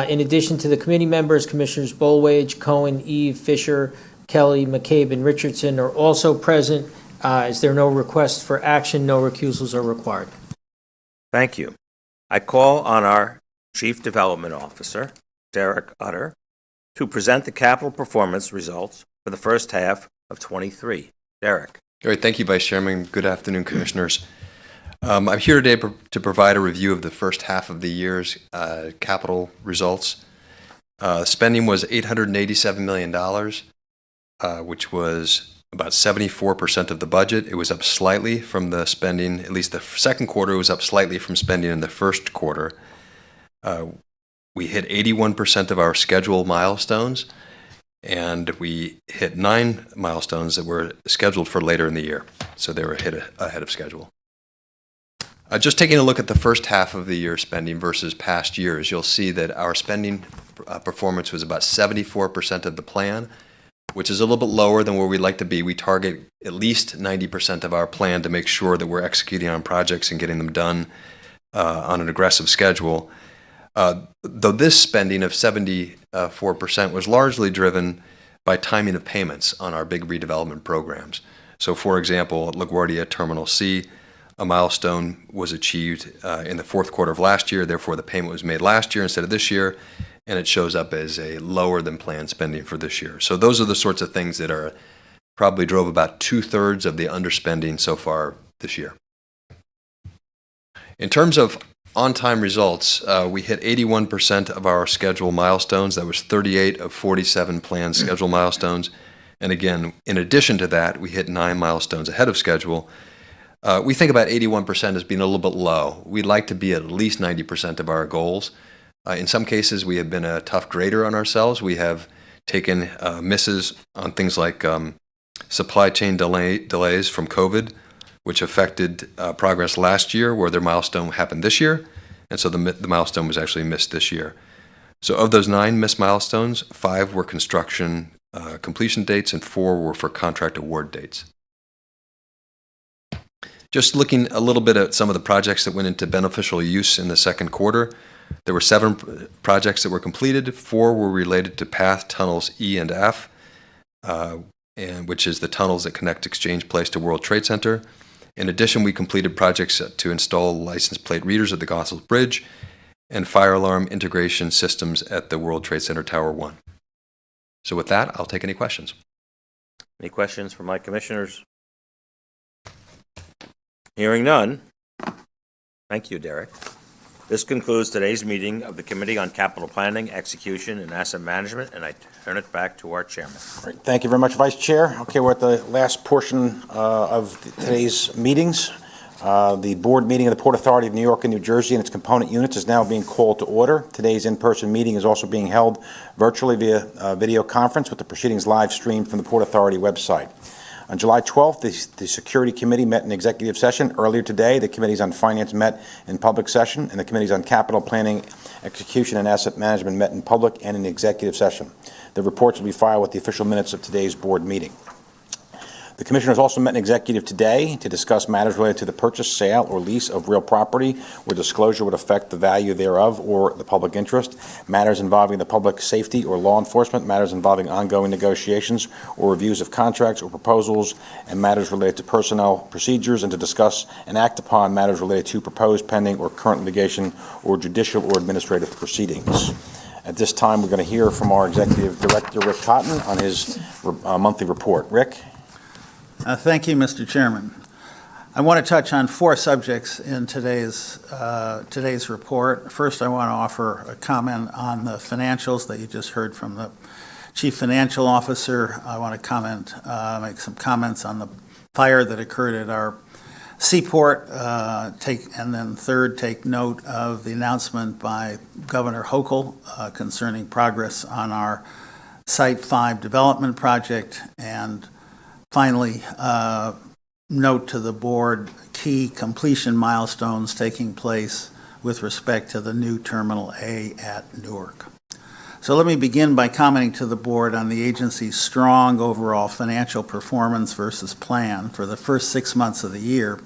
In addition to the committee members, Commissioners Bolwage, Cohen, Eve, Fisher, Kelly, McCabe, and Richardson are also present. As there are no requests for action, no recusals are required. Thank you. I call on our Chief Development Officer, Derek Utter, to present the capital performance results for the first half of '23. Derek. All right, thank you, Vice Chairman. Good afternoon, Commissioners. I'm here today to provide a review of the first half of the year's capital results. Spending was $887 million, which was about 74% of the budget. It was up slightly from the spending, at least the second quarter was up slightly from spending in the first quarter. We hit 81% of our scheduled milestones, and we hit 9 milestones that were scheduled for later in the year. So they were hit ahead of schedule. Just taking a look at the first half of the year spending versus past years, you'll see that our spending performance was about 74% of the plan, which is a little bit lower than where we'd like to be. We target at least 90% of our plan to make sure that we're executing on projects and getting them done on an aggressive schedule. Though this spending of 74% was largely driven by timing of payments on our big redevelopment programs. So, for example, at LaGuardia Terminal C, a milestone was achieved in the fourth quarter of last year. Therefore, the payment was made last year instead of this year, and it shows up as a lower than planned spending for this year. So those are the sorts of things that are probably drove about 2/3 of the underspending so far this year. In terms of on-time results, we hit 81% of our scheduled milestones. That was 38 of 47 planned scheduled milestones. And again, in addition to that, we hit 9 milestones ahead of schedule. We think about 81% as being a little bit low. We'd like to be at least 90% of our goals. In some cases, we have been a tough grader on ourselves. We have taken misses on things like supply chain delays from COVID, which affected progress last year, where their milestone happened this year, and so the milestone was actually missed this year. So of those 9 missed milestones, 5 were construction completion dates and 4 were for contract award dates. Just looking a little bit at some of the projects that went into beneficial use in the second quarter, there were 7 projects that were completed. 4 were related to PATH tunnels E and F, and which is the tunnels that connect Exchange Place to World Trade Center. In addition, we completed projects to install license plate readers at the Goethals Bridge and fire alarm integration systems at the World Trade Center Tower 1. So with that, I'll take any questions. Any questions for my commissioners? Hearing none. Thank you, Derek. This concludes today's meeting of the Committee on Capital Planning, Execution, and Asset Management, and I turn it back to our chairman. Great. Thank you very much, Vice Chair. Okay, we're at the last portion of today's meetings. The board meeting of the Port Authority of New York and New Jersey and its component units is now being called to order. Today's in-person meeting is also being held virtually via video conference with the proceedings live streamed from the Port Authority website. On July 12th, the Security Committee met in executive session. Earlier today, the Committees on Finance met in public session, and the Committees on Capital Planning, Execution, and Asset Management met in public and in executive session. The reports will be filed with the official minutes of today's board meeting. The Commissioners also met in executive today to discuss matters related to the purchase, sale, or lease of real property where disclosure would affect the value thereof or the public interest, matters involving the public safety or law enforcement, matters involving ongoing negotiations or reviews of contracts or proposals, and matters related to personnel procedures, and to discuss and act upon matters related to proposed, pending, or current litigation or judicial or administrative proceedings. At this time, we're going to hear from our Executive Director, Rick Cotton, on his monthly report. Rick? Thank you, Mr. Chairman. I want to touch on 4 subjects in today's report. First, I want to offer a comment on the financials that you just heard from the Chief Financial Officer. I want to make some comments on the fire that occurred at our seaport. And then third, take note of the announcement by Governor Hochul concerning progress on our Site 5 development project. And finally, note to the board key completion milestones taking place with respect to the new Terminal A at Newark. So let me begin by commenting to the board on the agency's strong overall financial performance versus plan for the first 6 months of the year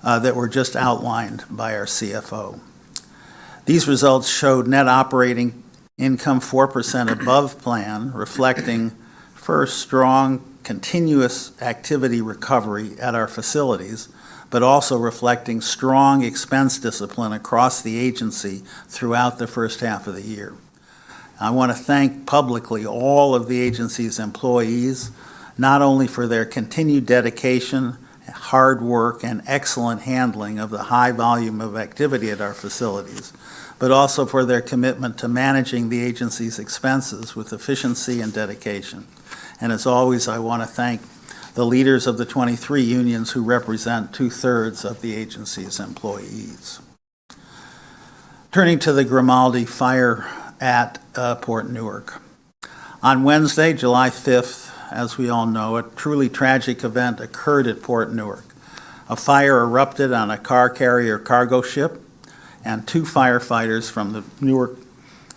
that were just outlined by our CFO. These results showed net operating income 4% above plan, reflecting first strong continuous activity recovery at our facilities, but also reflecting strong expense discipline across the agency throughout the first half of the year. I want to thank publicly all of the agency's employees, not only for their continued dedication, hard work, and excellent handling of the high volume of activity at our facilities, but also for their commitment to managing the agency's expenses with efficiency and dedication. And as always, I want to thank the leaders of the 23 unions who represent 2/3 of the agency's employees. Turning to the Grimaldi fire at Port Newark. On Wednesday, July 5th, as we all know, a truly tragic event occurred at Port Newark. A fire erupted on a car carrier cargo ship, and 2 firefighters from the Newark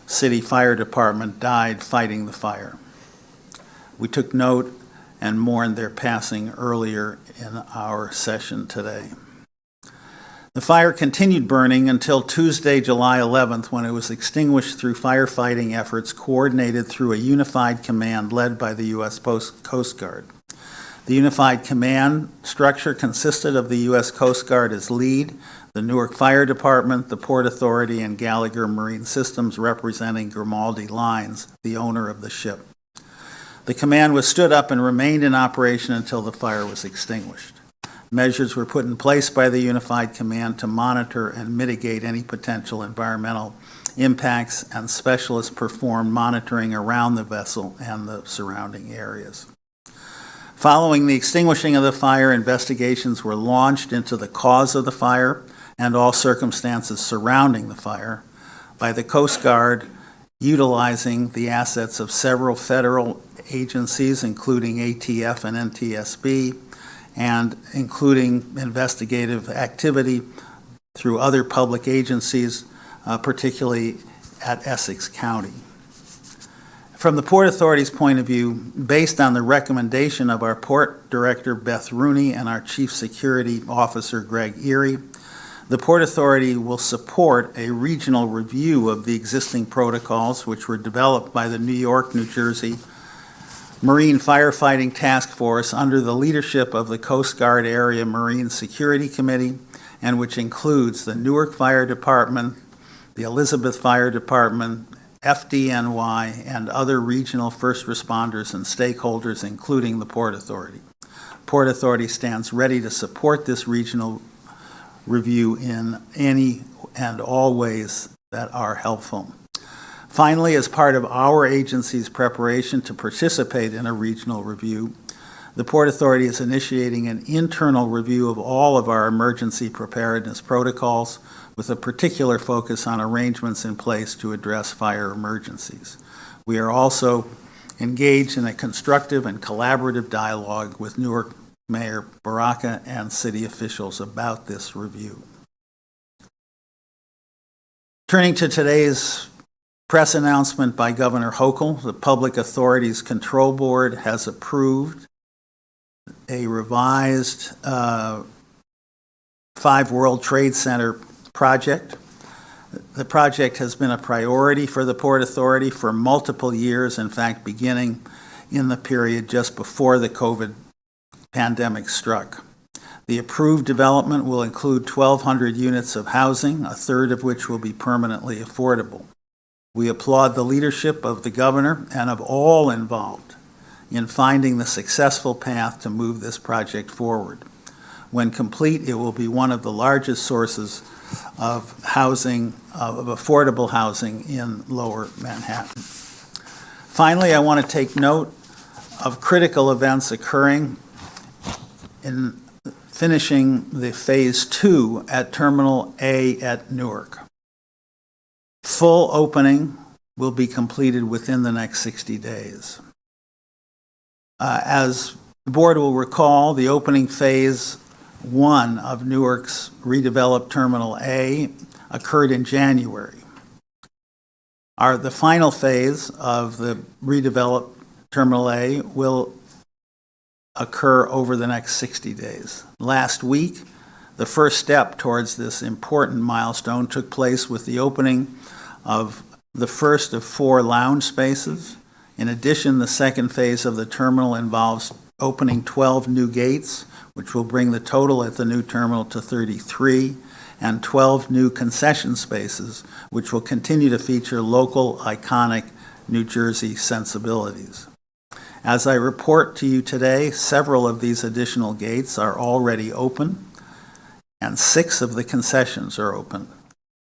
City Fire Department died fighting the fire. We took note and mourned their passing earlier in our session today. The fire continued burning until Tuesday, July 11th, when it was extinguished through firefighting efforts coordinated through a unified command led by the U.S. Coast Guard. The unified command structure consisted of the U.S. Coast Guard as lead, the Newark Fire Department, the Port Authority, and Gallagher Marine Systems representing Grimaldi Lines, the owner of the ship. The command was stood up and remained in operation until the fire was extinguished. Measures were put in place by the Unified Command to monitor and mitigate any potential environmental impacts, and specialists performed monitoring around the vessel and the surrounding areas. Following the extinguishing of the fire, investigations were launched into the cause of the fire and all circumstances surrounding the fire by the Coast Guard, utilizing the assets of several federal agencies, including ATF and NTSB, and including investigative activity through other public agencies, particularly at Essex County. From the Port Authority's point of view, based on the recommendation of our Port Director, Beth Rooney, and our Chief Security Officer, Greg Erie, the Port Authority will support a regional review of the existing protocols, which were developed by the New York, New Jersey Marine Firefighting Task Force under the leadership of the Coast Guard Area Marine Security Committee, and which includes the Newark Fire Department, the Elizabeth Fire Department, FDNY, and other regional first responders and stakeholders, including the Port Authority. Port Authority stands ready to support this regional review in any and all ways that are helpful. Finally, as part of our agency's preparation to participate in a regional review, the Port Authority is initiating an internal review of all of our emergency preparedness protocols, with a particular focus on arrangements in place to address fire emergencies. We are also engaged in a constructive and collaborative dialogue with Newark Mayor Baraka and city officials about this review. Turning to today's press announcement by Governor Hochul, the Public Authorities Control Board has approved a revised 5 World Trade Center project. The project has been a priority for the Port Authority for multiple years, in fact, beginning in the period just before the COVID pandemic struck. The approved development will include 1,200 units of housing, a third of which will be permanently affordable. We applaud the leadership of the governor and of all involved in finding the successful path to move this project forward. When complete, it will be one of the largest sources of housing, of affordable housing in Lower Manhattan. Finally, I want to take note of critical events occurring in finishing the Phase 2 at Terminal A at Newark. Full opening will be completed within the next 60 days. As the board will recall, the opening Phase 1 of Newark's redeveloped Terminal A occurred in January. The final phase of the redeveloped Terminal A will occur over the next 60 days. Last week, the first step towards this important milestone took place with the opening of the first of 4 lounge spaces. In addition, the second phase of the terminal involves opening 12 new gates, which will bring the total at the new terminal to 33, and 12 new concession spaces, which will continue to feature local, iconic New Jersey sensibilities. As I report to you today, several of these additional gates are already open, and 6 of the concessions are open.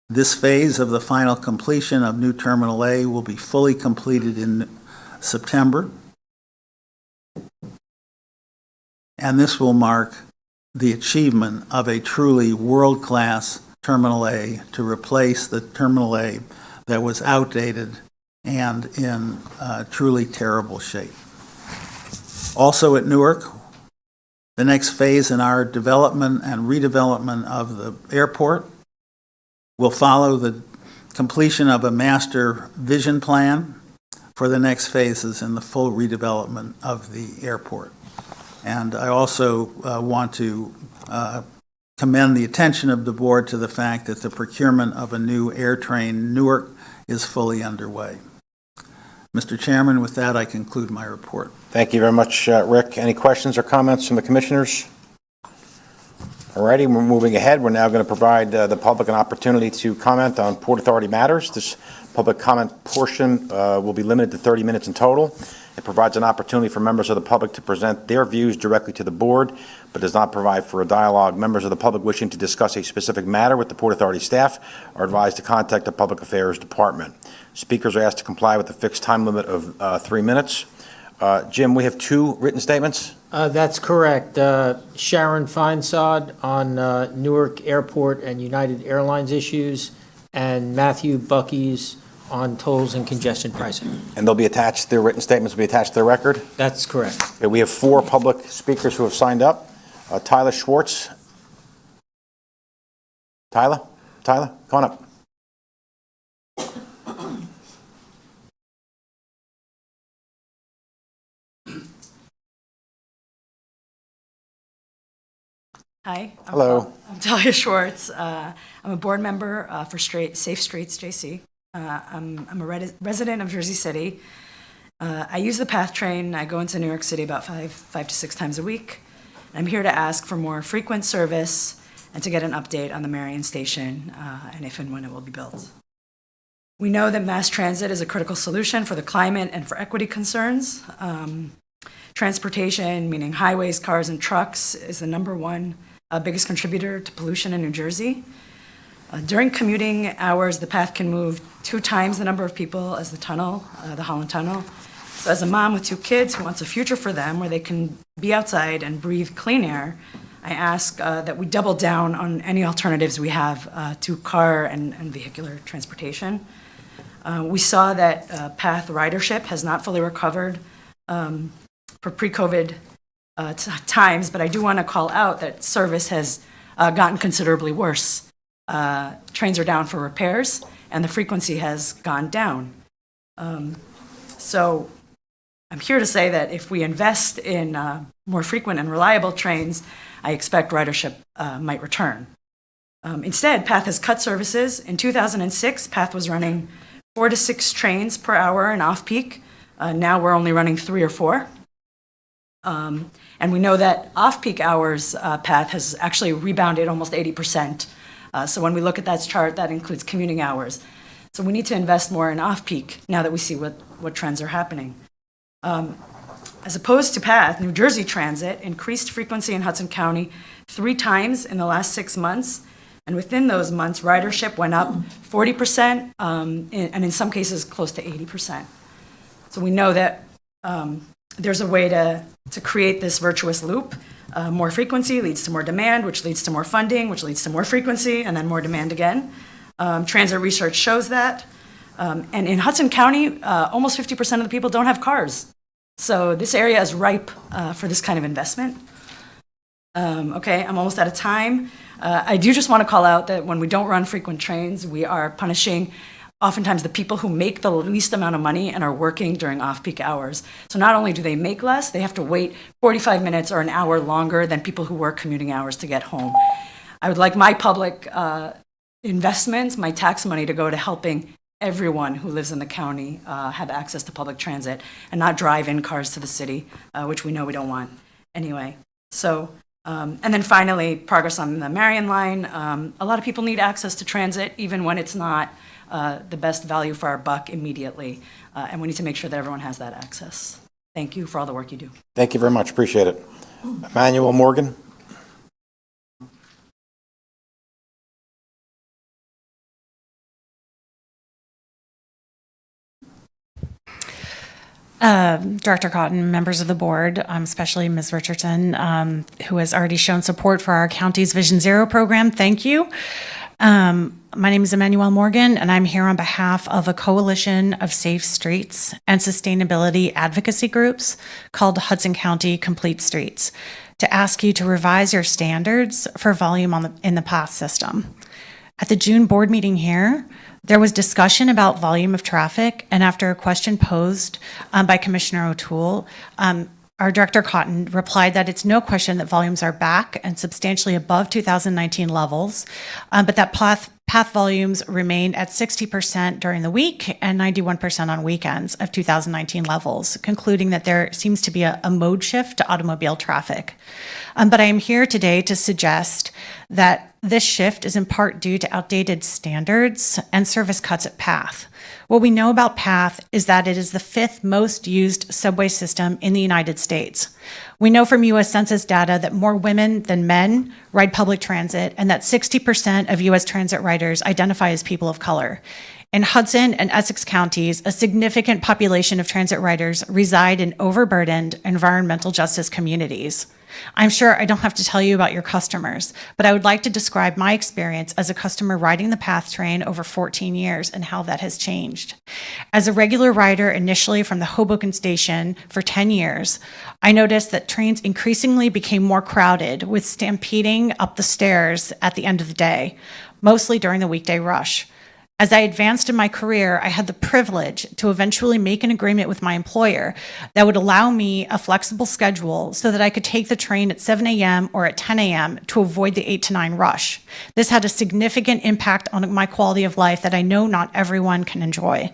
This phase of the final completion of New Terminal A will be fully completed in September, and this will mark the achievement of a truly world-class Terminal A to replace the Terminal A that was outdated and in truly terrible shape. Also at Newark, the next phase in our development and redevelopment of the airport will follow the completion of a master vision plan for the next phases in the full redevelopment of the airport. And I also want to commend the attention of the board to the fact that the procurement of a new AirTrain Newark is fully underway. Mr. Chairman, with that, I conclude my report. Thank you very much, Rick. Any questions or comments from the commissioners? All righty, we're moving ahead. We're now going to provide the public an opportunity to comment on Port Authority matters. This public comment portion will be limited to 30 minutes in total. It provides an opportunity for members of the public to present their views directly to the board, but does not provide for a dialogue. Members of the public wishing to discuss a specific matter with the Port Authority staff are advised to contact the Public Affairs Department. Speakers are asked to comply with the fixed time limit of 3 minutes. Jim, we have 2 written statements. That's correct. Sharon Feinsod on Newark Airport and United Airlines issues, and Matthew Bucky's on tolls and congestion pricing. And they'll be attached, their written statements will be attached to the record. That's correct. Okay, we have 4 public speakers who have signed up. Tyler Schwartz. Tyler, come on up. Hi. Hello. I'm Talia Schwartz. I'm a board member for Safe Streets JC. I'm a resident of Jersey City. I use the PATH train. I go into New York City about five to 6 times a week. I'm here to ask for more frequent service and to get an update on the Marion Station and if and when it will be built. We know that mass transit is a critical solution for the climate and for equity concerns. Transportation, meaning highways, cars, and trucks, is the number one biggest contributor to pollution in New Jersey. During commuting hours, the path can move 2 times the number of people as the tunnel, the Holland Tunnel. So as a mom with 2 kids who wants a future for them where they can be outside and breathe clean air, I ask that we double down on any alternatives we have to car and vehicular transportation. We saw that path ridership has not fully recovered for pre-COVID times, but I do want to call out that service has gotten considerably worse. Trains are down for repairs, and the frequency has gone down. So I'm here to say that if we invest in more frequent and reliable trains, I expect ridership might return. Instead, PATH has cut services. In 2006, PATH was running 4 to 6 trains per hour in off-peak. Now we're only running 3 or 4. And we know that off-peak hours, PATH has actually rebounded almost 80%. So when we look at that chart, that includes commuting hours. So we need to invest more in off-peak now that we see what trends are happening. As opposed to PATH, New Jersey Transit increased frequency in Hudson County 3 times in the last 6 months. And within those months, ridership went up 40%, and in some cases, close to 80%. So we know that there's a way to create this virtuous loop. More frequency leads to more demand, which leads to more funding, which leads to more frequency, and then more demand again. Transit research shows that. And in Hudson County, almost 50% of the people don't have cars. So this area is ripe for this kind of investment. Okay, I'm almost out of time. I do just want to call out that when we don't run frequent trains, we are punishing oftentimes the people who make the least amount of money and are working during off-peak hours. So not only do they make less, they have to wait 45 minutes or an hour longer than people who work commuting hours to get home. I would like my public investments, my tax money, to go to helping everyone who lives in the county have access to public transit and not drive in cars to the city, which we know we don't want anyway. So, and then finally, progress on the Marion line. A lot of people need access to transit, even when it's not the best value for our buck immediately. And we need to make sure that everyone has that access. Thank you for all the work you do. Thank you very much. Appreciate it. Emmanuel Morgan. Director Cotton, members of the board, especially Ms. Richardson, who has already shown support for our county's Vision Zero program. Thank you. My name is Emmanuel Morgan, and I'm here on behalf of a coalition of safe streets and sustainability advocacy groups called Hudson County Complete Streets to ask you to revise your standards for volume in the PATH system. At the June board meeting here, there was discussion about volume of traffic, and after a question posed by Commissioner O'Toole, our Director Cotton replied that it's no question that volumes are back and substantially above 2019 levels, but that PATH volumes remain at 60% during the week and 91% on weekends of 2019 levels, concluding that there seems to be a mode shift to automobile traffic. But I am here today to suggest that this shift is in part due to outdated standards and service cuts at PATH. What we know about PATH is that it is the 5th most used subway system in the United States. We know from U.S. Census data that more women than men ride public transit, and that 60% of U.S. transit riders identify as people of color. In Hudson and Essex counties, a significant population of transit riders reside in overburdened environmental justice communities. I'm sure I don't have to tell you about your customers, but I would like to describe my experience as a customer riding the PATH train over 14 years and how that has changed. As a regular rider initially from the Hoboken station for 10 years, I noticed that trains increasingly became more crowded, with stampeding up the stairs at the end of the day, mostly during the weekday rush. As I advanced in my career, I had the privilege to eventually make an agreement with my employer that would allow me a flexible schedule so that I could take the train at 7 a.m. or at 10 a.m. to avoid the 8 to 9 rush. This had a significant impact on my quality of life that I know not everyone can enjoy.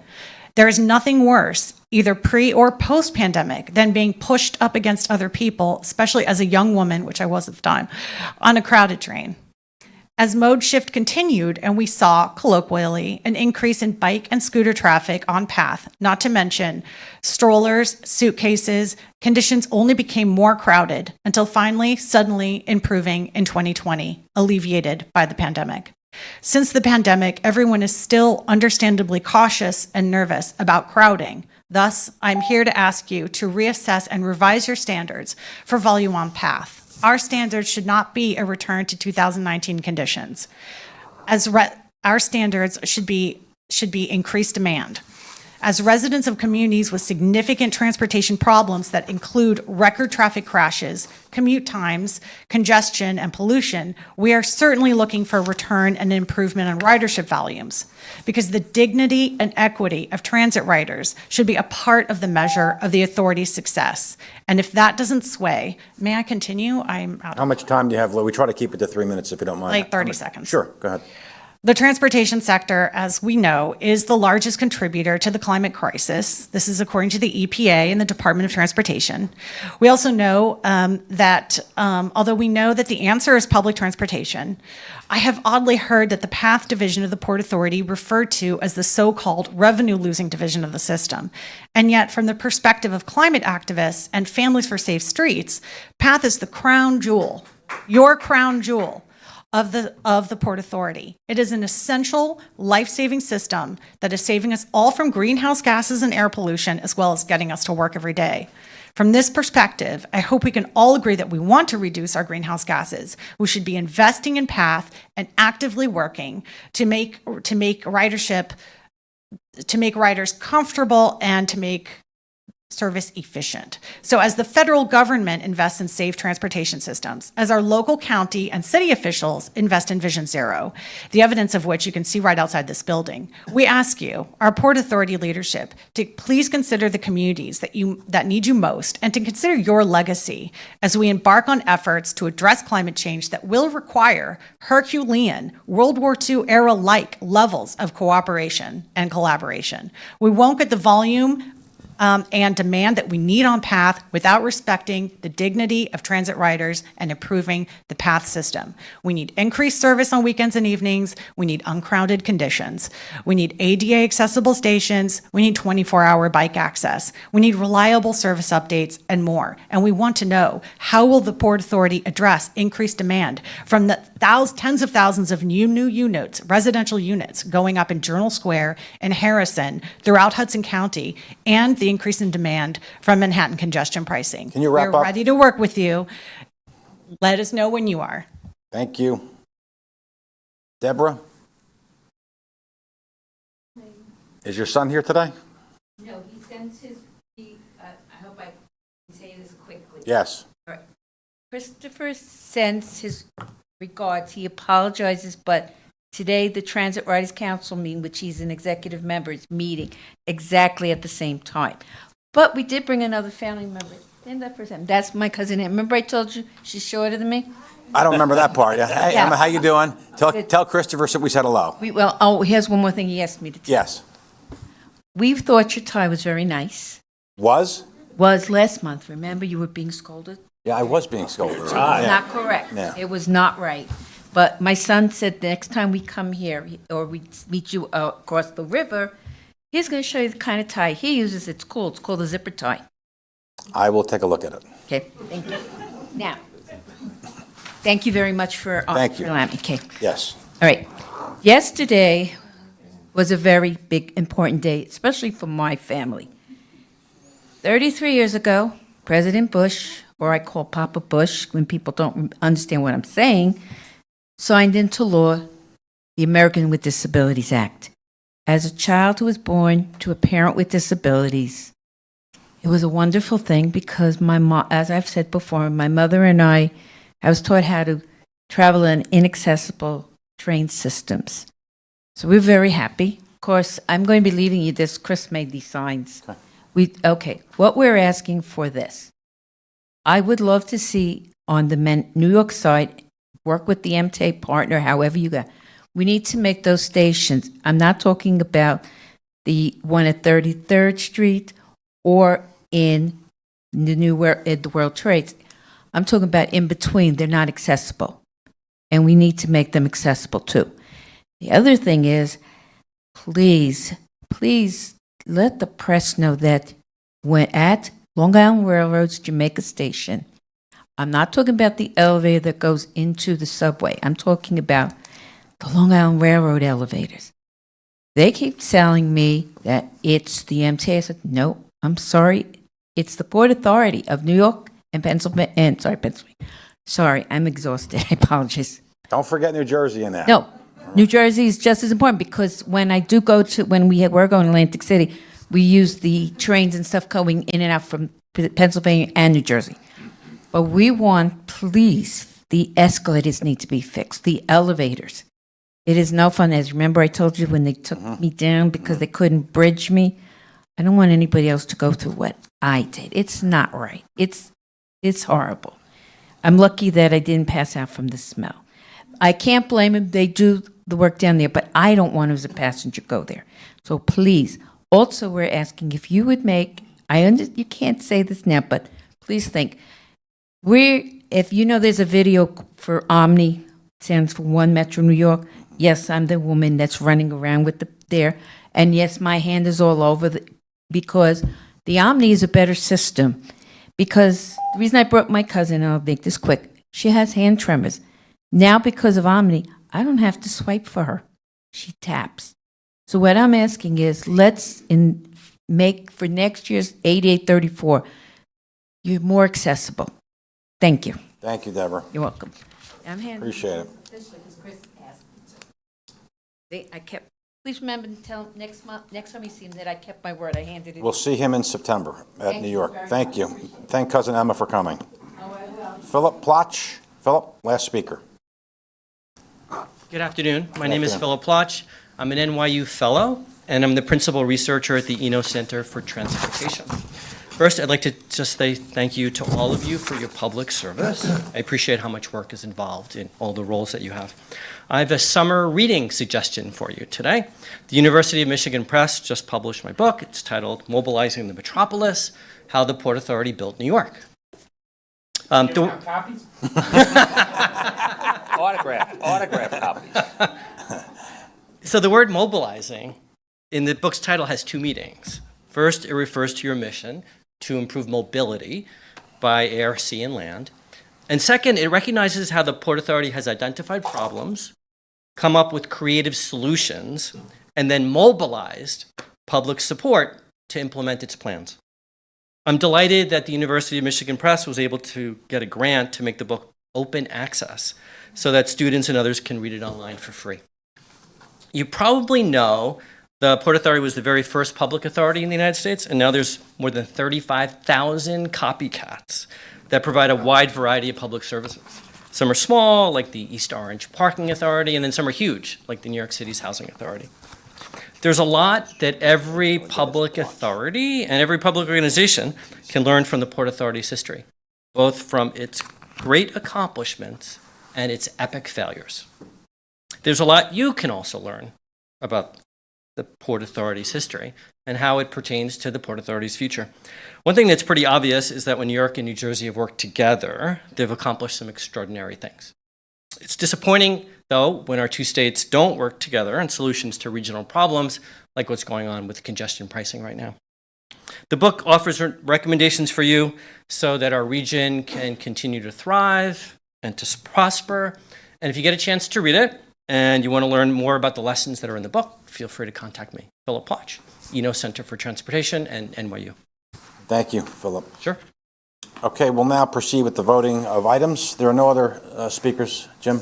There is nothing worse, either pre or post-pandemic, than being pushed up against other people, especially as a young woman, which I was at the time, on a crowded train. As mode shift continued and we saw, colloquially, an increase in bike and scooter traffic on path, not to mention strollers, suitcases, conditions only became more crowded until finally, suddenly improving in 2020, alleviated by the pandemic. Since the pandemic, everyone is still understandably cautious and nervous about crowding. Thus, I'm here to ask you to reassess and revise your standards for volume on path. Our standards should not be a return to 2019 conditions. Our standards should be increased demand. As residents of communities with significant transportation problems that include record traffic crashes, commute times, congestion, and pollution, we are certainly looking for a return and improvement in ridership volumes, because the dignity and equity of transit riders should be a part of the measure of the authority's success. And if that doesn't sway, may I continue? I'm out. How much time do you have, Lou? We try to keep it to 3 minutes if you don't mind. Like 30 seconds. Sure, go ahead. The transportation sector, as we know, is the largest contributor to the climate crisis. This is according to the EPA and the Department of Transportation. We also know that although we know that the answer is public transportation, I have oddly heard that the PATH division of the Port Authority referred to as the so-called revenue-losing division of the system. And yet, from the perspective of climate activists and Families for Safe Streets, PATH is the crown jewel, your crown jewel, of the Port Authority. It is an essential, life-saving system that is saving us all from greenhouse gases and air pollution, as well as getting us to work every day. From this perspective, I hope we can all agree that we want to reduce our greenhouse gases. We should be investing in PATH and actively working to make riders comfortable and to make service efficient. So as the federal government invests in safe transportation systems, as our local county and city officials invest in Vision Zero, the evidence of which you can see right outside this building, we ask you, our Port Authority leadership, to please consider the communities that need you most and to consider your legacy as we embark on efforts to address climate change that will require Herculean, World War II era-like levels of cooperation and collaboration. We won't get the volume and demand that we need on PATH without respecting the dignity of transit riders and improving the PATH system. We need increased service on weekends and evenings. We need uncrowded conditions. We need ADA accessible stations. We need 24-hour bike access. We need reliable service updates and more. And we want to know, how will the Port Authority address increased demand from the tens of thousands of new units, residential units going up in Journal Square and Harrison throughout Hudson County, and the increase in demand from Manhattan congestion pricing? Can you wrap up? We're ready to work with you. Let us know when you are. Thank you. Deborah? Is your son here today? No, he sends his, I hope I can say this quickly. Yes. Christopher sends his regards. He apologizes, but today the Transit Riders Council meeting, which he's an executive member, is meeting exactly at the same time. But we did bring another family member. Stand up for a second. That's my cousin Ann. Remember I told you she's shorter than me? I don't remember that part. Hey, Yeah. Emma, how you doing? Tell Christopher we said hello. Here's one more thing he asked me to tell. Yes. We thought your tie was very nice. Was last month. Remember, you were being scolded? Yeah, I was being scolded. Not correct. Yeah. It was not right. But my son said the next time we come here, or we meet you across the river, he's going to show you the kind of tie he uses. It's cool. It's called a zipper tie. I will take a look at it. Okay, thank you. Now, thank you very much for Thank you. allowing me. Okay, Yes. all right. Yesterday was a very big, important day, especially for my family. 33 years ago, President Bush, or I call Papa Bush when people don't understand what I'm saying, signed into law the American with Disabilities Act. As a child who was born to a parent with disabilities, it was a wonderful thing because my mom, as I've said before, my mother and I was taught how to travel in inaccessible train systems. So we're very happy. Of course, I'm going to be leaving you this. Chris made these signs. Okay, what we're asking for this. I would love to see on the New York side, work with the MTA partner, however you got. We need to make those stations. I'm not talking about the one at 33rd Street or in the World Trades. I'm talking about in between. They're not accessible. and we need to make them accessible too. The other thing is, please, please let the press know that when at Long Island Railroad's Jamaica Station, I'm not talking about the elevator that goes into the subway. I'm talking about the Long Island Railroad elevators. They keep telling me that it's the MTA. I said, no, I'm sorry. It's the Port Authority of New York and Pennsylvania. Pennsylvania. Sorry, I'm exhausted. I apologize. Don't forget New Jersey in that. No, New Jersey is just as important because when I do go to, when we're going to Atlantic City, we use the trains and stuff going in and out from Pennsylvania and New Jersey. But we want, please, the escalators need to be fixed, the elevators. It is no fun. As remember I told you when they took me down because they couldn't bridge me? I don't want anybody else to go through what I did. It's not right. It's horrible. I'm lucky that I didn't pass out from the smell. I can't blame them. They do the work down there, but I don't want to, as a passenger, go there. So please, also we're asking if you would make, you can't say this now, but please think, if you know there's a video for Omni, stands for One Metro New York, yes, I'm the woman that's running around with there, and yes, my hand is all over because the Omni is a better system. Because the reason I brought my cousin, and I'll make this quick, she has hand tremors. Now, because of Omni, I don't have to swipe for her. She taps. So what I'm asking is, let's make for next year's 8834, you're more accessible. Thank you. Thank you, Deborah. You're welcome. Appreciate it. Please remember to tell next time you see him that I kept my word. I handed it. We'll see him in September at New York. Thank you. Thank Cousin Emma for coming. Philip Plotch. Philip, last speaker. Good afternoon. My name is Philip Plotch. I'm an NYU fellow, and I'm the principal researcher at the Eno Center for Transportation. First, I'd like to just say thank you to all of you for your public service. I appreciate how much work is involved in all the roles that you have. I have a summer reading suggestion for you today. The University of Michigan Press just published my book. It's titled Mobilizing the Metropolis, How the Port Authority Built New York. Copies? Autograph copies. So the word mobilizing in the book's title has two meanings. First, it refers to your mission to improve mobility by air, sea, and land. And second, it recognizes how the Port Authority has identified problems, come up with creative solutions, and then mobilized public support to implement its plans. I'm delighted that the University of Michigan Press was able to get a grant to make the book open access so that students and others can read it online for free. You probably know the Port Authority was the very first public authority in the United States, and now there's more than 35,000 copycats that provide a wide variety of public services. Some are small, like the East Orange Parking Authority, and then some are huge, like the New York City's Housing Authority. There's a lot that every public authority and every public organization can learn from the Port Authority's history, both from its great accomplishments and its epic failures. There's a lot you can also learn about the Port Authority's history and how it pertains to the Port Authority's future. One thing that's pretty obvious is that when New York and New Jersey have worked together, they've accomplished some extraordinary things. It's disappointing, though, when our two states don't work together on solutions to regional problems, like what's going on with congestion pricing right now. The book offers recommendations for you so that our region can continue to thrive and to prosper. And if you get a chance to read it, and you want to learn more about the lessons that are in the book, feel free to contact me, Philip Plotch, Eno Center for Transportation, and NYU. Thank you, Philip. Sure. Okay, we'll now proceed with the voting of items. There are no other speakers. Jim?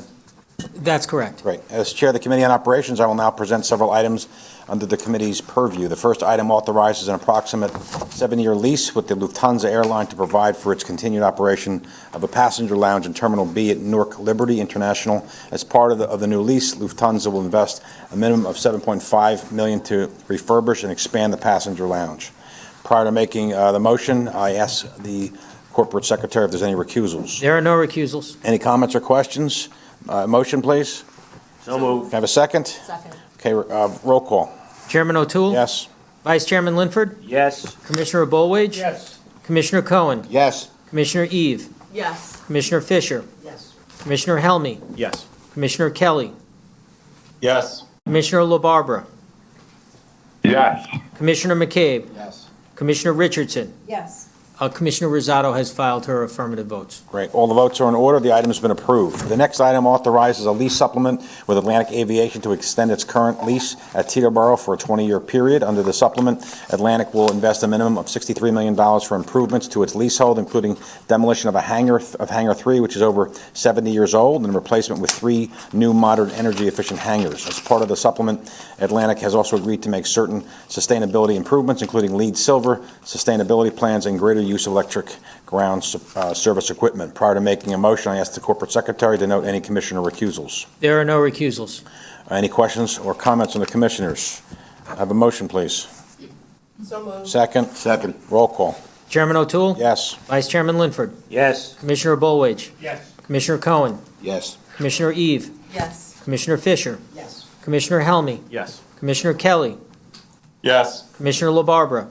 That's correct. Great. As Chair of the Committee on Operations, I will now present several items under the committee's purview. The first item authorizes an approximate 7-year lease with the Lufthansa airline to provide for its continued operation of a passenger lounge in Terminal B at Newark Liberty International. As part of the new lease, Lufthansa will invest a minimum of $7.5 million to refurbish and expand the passenger lounge. Prior to making the motion, I ask the Corporate Secretary if there's any recusals. There are no recusals. Any comments or questions? Motion, please. So moved. Can I have a second? Second. Okay, roll call. Chairman O'Toole? Yes. Vice Chairman Linford? Yes. Commissioner Bolwage? Yes. Commissioner Cohen? Yes. Commissioner Eve? Yes. Commissioner Fisher? Yes. Commissioner Helmy? Yes. Commissioner Kelly, Yes. Commissioner LaBarbera, Yes. Commissioner McCabe, Yes. Commissioner Richardson. Yes. Commissioner Rosado has filed her affirmative votes. Great. All the votes are in order. The item has been approved. The next item authorizes a lease supplement with Atlantic Aviation to extend its current lease at Teterboro for a 20-year period. Under the supplement, Atlantic will invest a minimum of $63 million for improvements to its leasehold, including demolition of Hangar 3, which is over 70 years old, and replacement with 3 new modern energy-efficient hangars. As part of the supplement, Atlantic has also agreed to make certain sustainability improvements, including LEED Silver, sustainability plans, and greater use of electric ground service equipment. Prior to making a motion, I ask the corporate secretary to note any commissioner recusals. There are no recusals. Any questions or comments from the commissioners? Have a motion, please. So moved. Second? Second. Roll call. Chairman O'Toole? Yes. Vice Chairman Linford? Yes. Commissioner Bolwage? Yes. Commissioner Cohen? Yes. Commissioner Eve? Yes. Commissioner Fisher? Yes. Commissioner Helmy? Yes. Commissioner Kelly? Yes. Commissioner LaBarbera?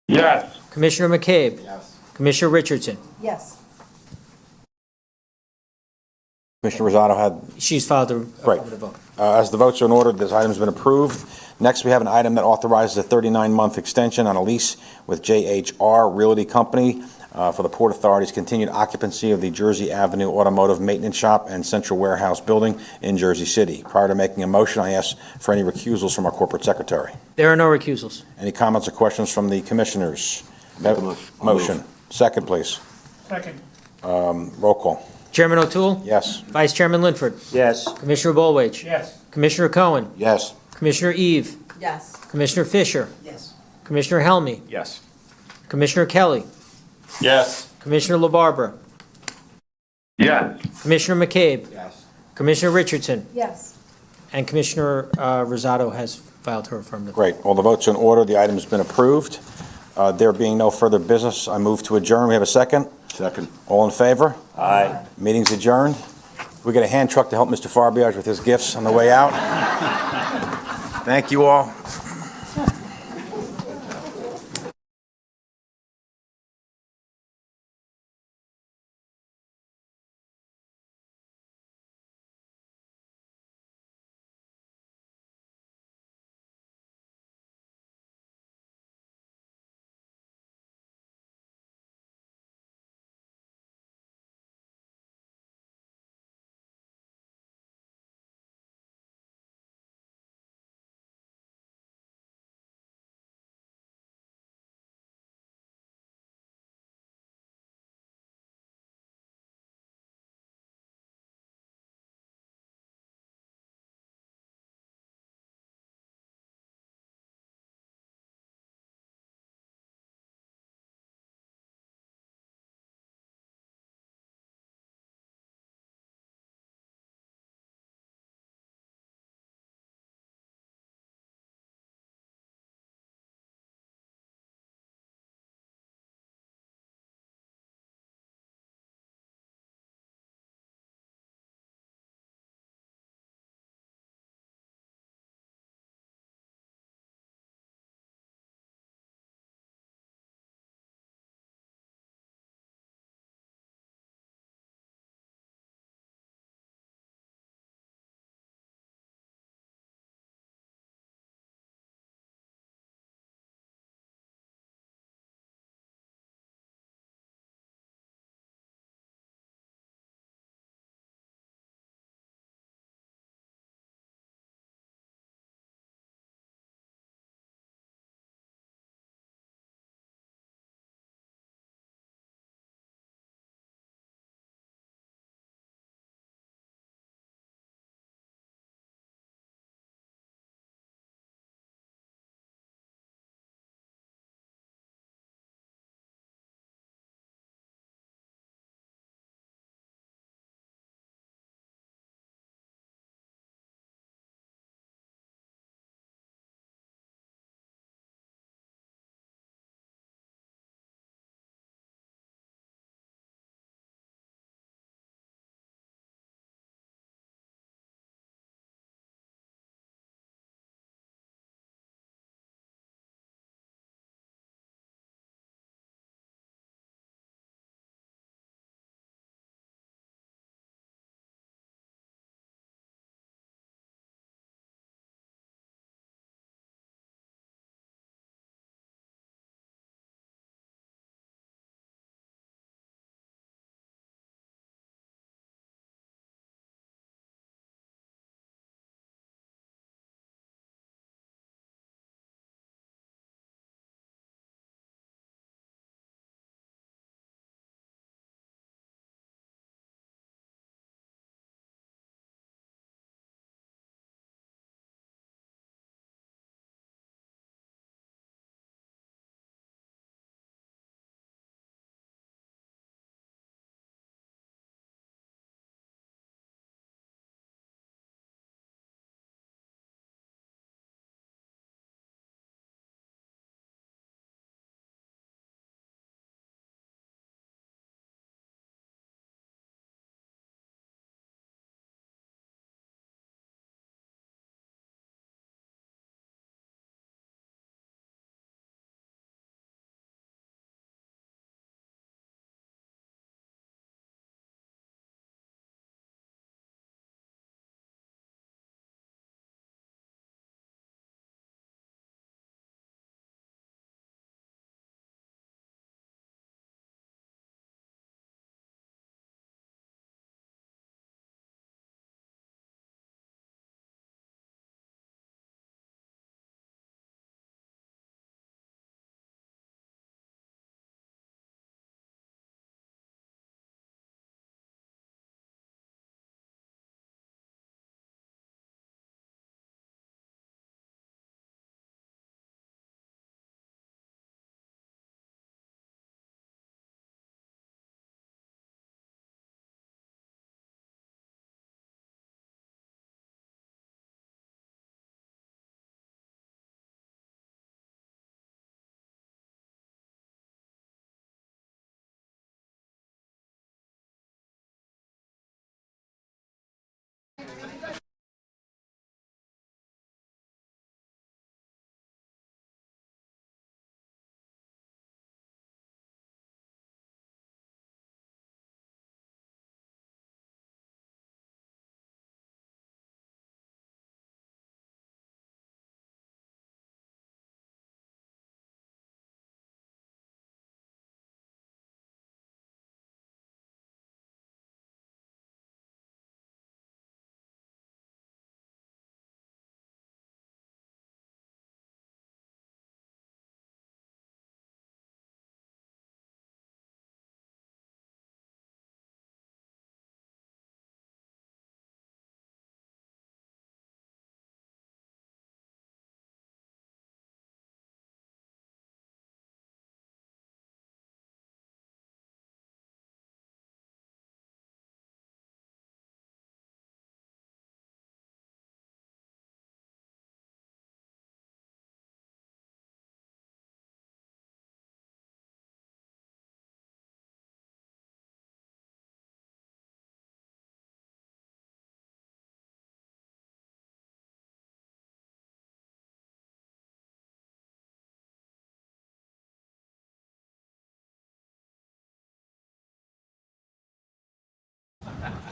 Yes. Commissioner McCabe? Yes. Commissioner Richardson? Yes. Commissioner Rosado had She's filed a Right. affirmative vote. As the votes are in order, this item's been approved. Next, we have an item that authorizes a 39-month extension on a lease with JHR Realty Company for the Port Authority's continued occupancy of the Jersey Avenue Automotive Maintenance Shop and Central Warehouse Building in Jersey City. Prior to making a motion, I ask for any recusals from our corporate secretary. There are no recusals. Any comments or questions from the commissioners? Make a motion. I'll Motion. Second, please. Second. Roll call. Chairman O'Toole? Yes. Vice Chairman Linford? Yes. Commissioner Bolwage? Yes. Commissioner Cohen? Yes. Commissioner Eve? Yes. Commissioner Fisher? Yes. Commissioner Helmy? Yes. Commissioner Kelly? Yes. Commissioner LaBarbera? Yes. Commissioner McCabe? Yes. Commissioner Richardson? Yes. And Commissioner Rosado has filed her affirmative. Great. All the votes are in order. The item has been approved. There being no further business, I move to adjourn. We have a second? Second. All in favor? Aye. Meeting's adjourned. We get a hand truck to help Mr. Farbiage with his gifts on the way out. Thank you all.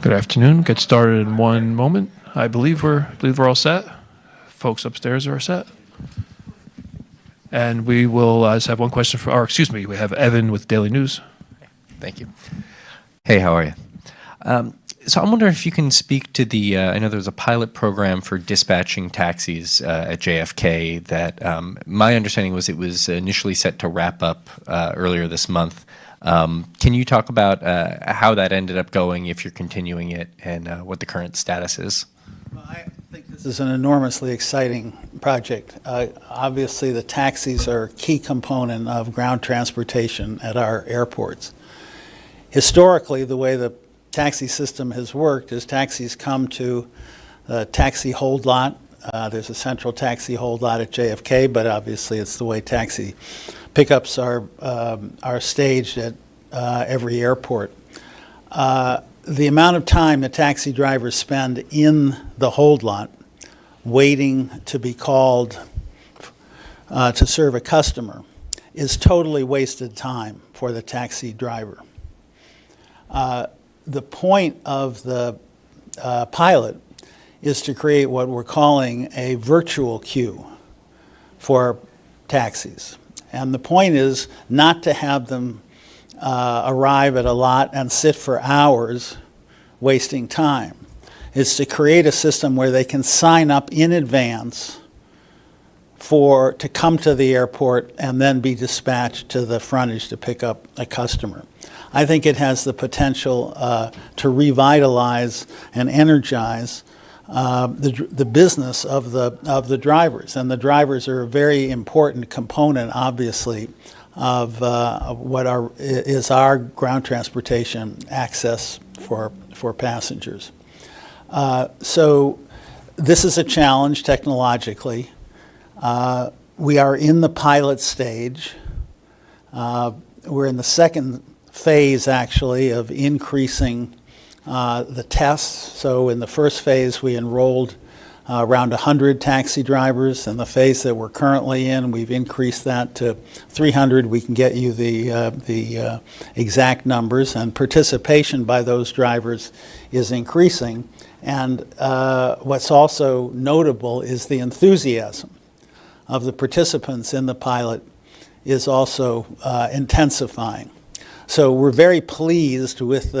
Good afternoon. Get started in one moment. I believe we're all set. Folks upstairs are set. And we will just have one question we have Evan with Daily News. Thank you. Hey, how are you? So I'm wondering if you can speak to the, I know there's a pilot program for dispatching taxis at JFK that my understanding was it was initially set to wrap up earlier this month. Can you talk about how that ended up going, if you're continuing it, and what the current status is? Well, I think this is an enormously exciting project. Obviously, the taxis are a key component of ground transportation at our airports. Historically, the way the taxi system has worked is taxis come to a taxi hold lot. There's a central taxi hold lot at JFK, but obviously it's the way taxi pickups are staged at every airport. The amount of time that taxi drivers spend in the hold lot waiting to be called to serve a customer is totally wasted time for the taxi driver. The point of the pilot is to create what we're calling a virtual queue for taxis. And the point is not to have them arrive at a lot and sit for hours wasting time. It's to create a system where they can sign up in advance to come to the airport and then be dispatched to the frontage to pick up a customer. I think it has the potential to revitalize and energize the business of the drivers, and the drivers are a very important component, obviously, of what is our ground transportation access for passengers. So this is a challenge technologically. We are in the pilot stage. We're in the second phase, actually, of increasing the tests. So in the first phase, we enrolled around 100 taxi drivers. In the phase that we're currently in, we've increased that to 300. We can get you the exact numbers, and participation by those drivers is increasing. And what's also notable is the enthusiasm of the participants in the pilot is also intensifying. So we're very pleased with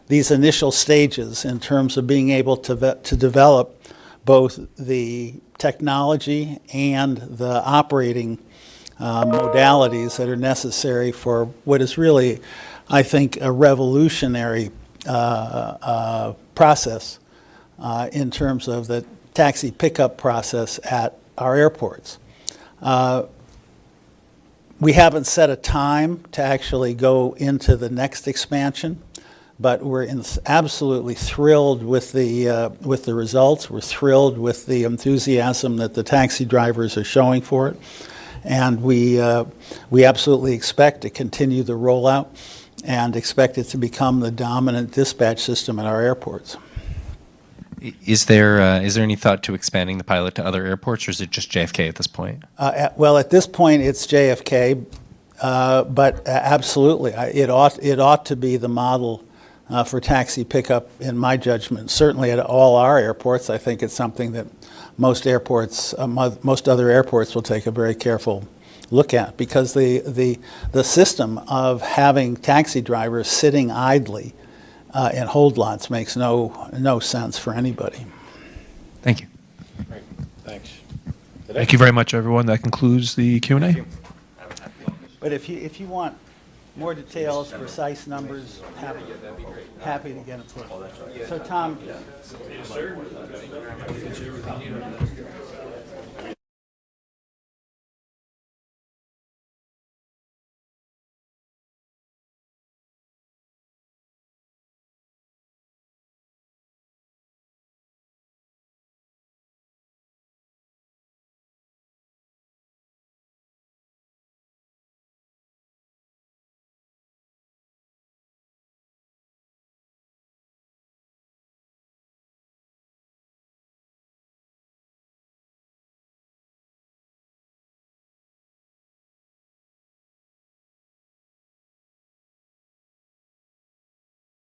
these initial stages in terms of being able to develop both the technology and the operating modalities that are necessary for what is really, I think, a revolutionary process in terms of the taxi pickup process at our airports. We haven't set a time to actually go into the next expansion, but we're absolutely thrilled with the results. We're thrilled with the enthusiasm that the taxi drivers are showing for it, and we absolutely expect to continue the rollout and expect it to become the dominant dispatch system at our airports. Is there any thought to expanding the pilot to other airports, or is it just JFK at this point? Well, at this point, it's JFK, but absolutely, it ought to be the model for taxi pickup, in my judgment. Certainly at all our airports, I think it's something that most other airports will take a very careful look at, because the system of having taxi drivers sitting idly in hold lots makes no sense for anybody. Thank you. Great. Thanks. Thank you very much, everyone. That concludes the Q&A. But if you want more details, precise numbers, happy to get it. So Tom.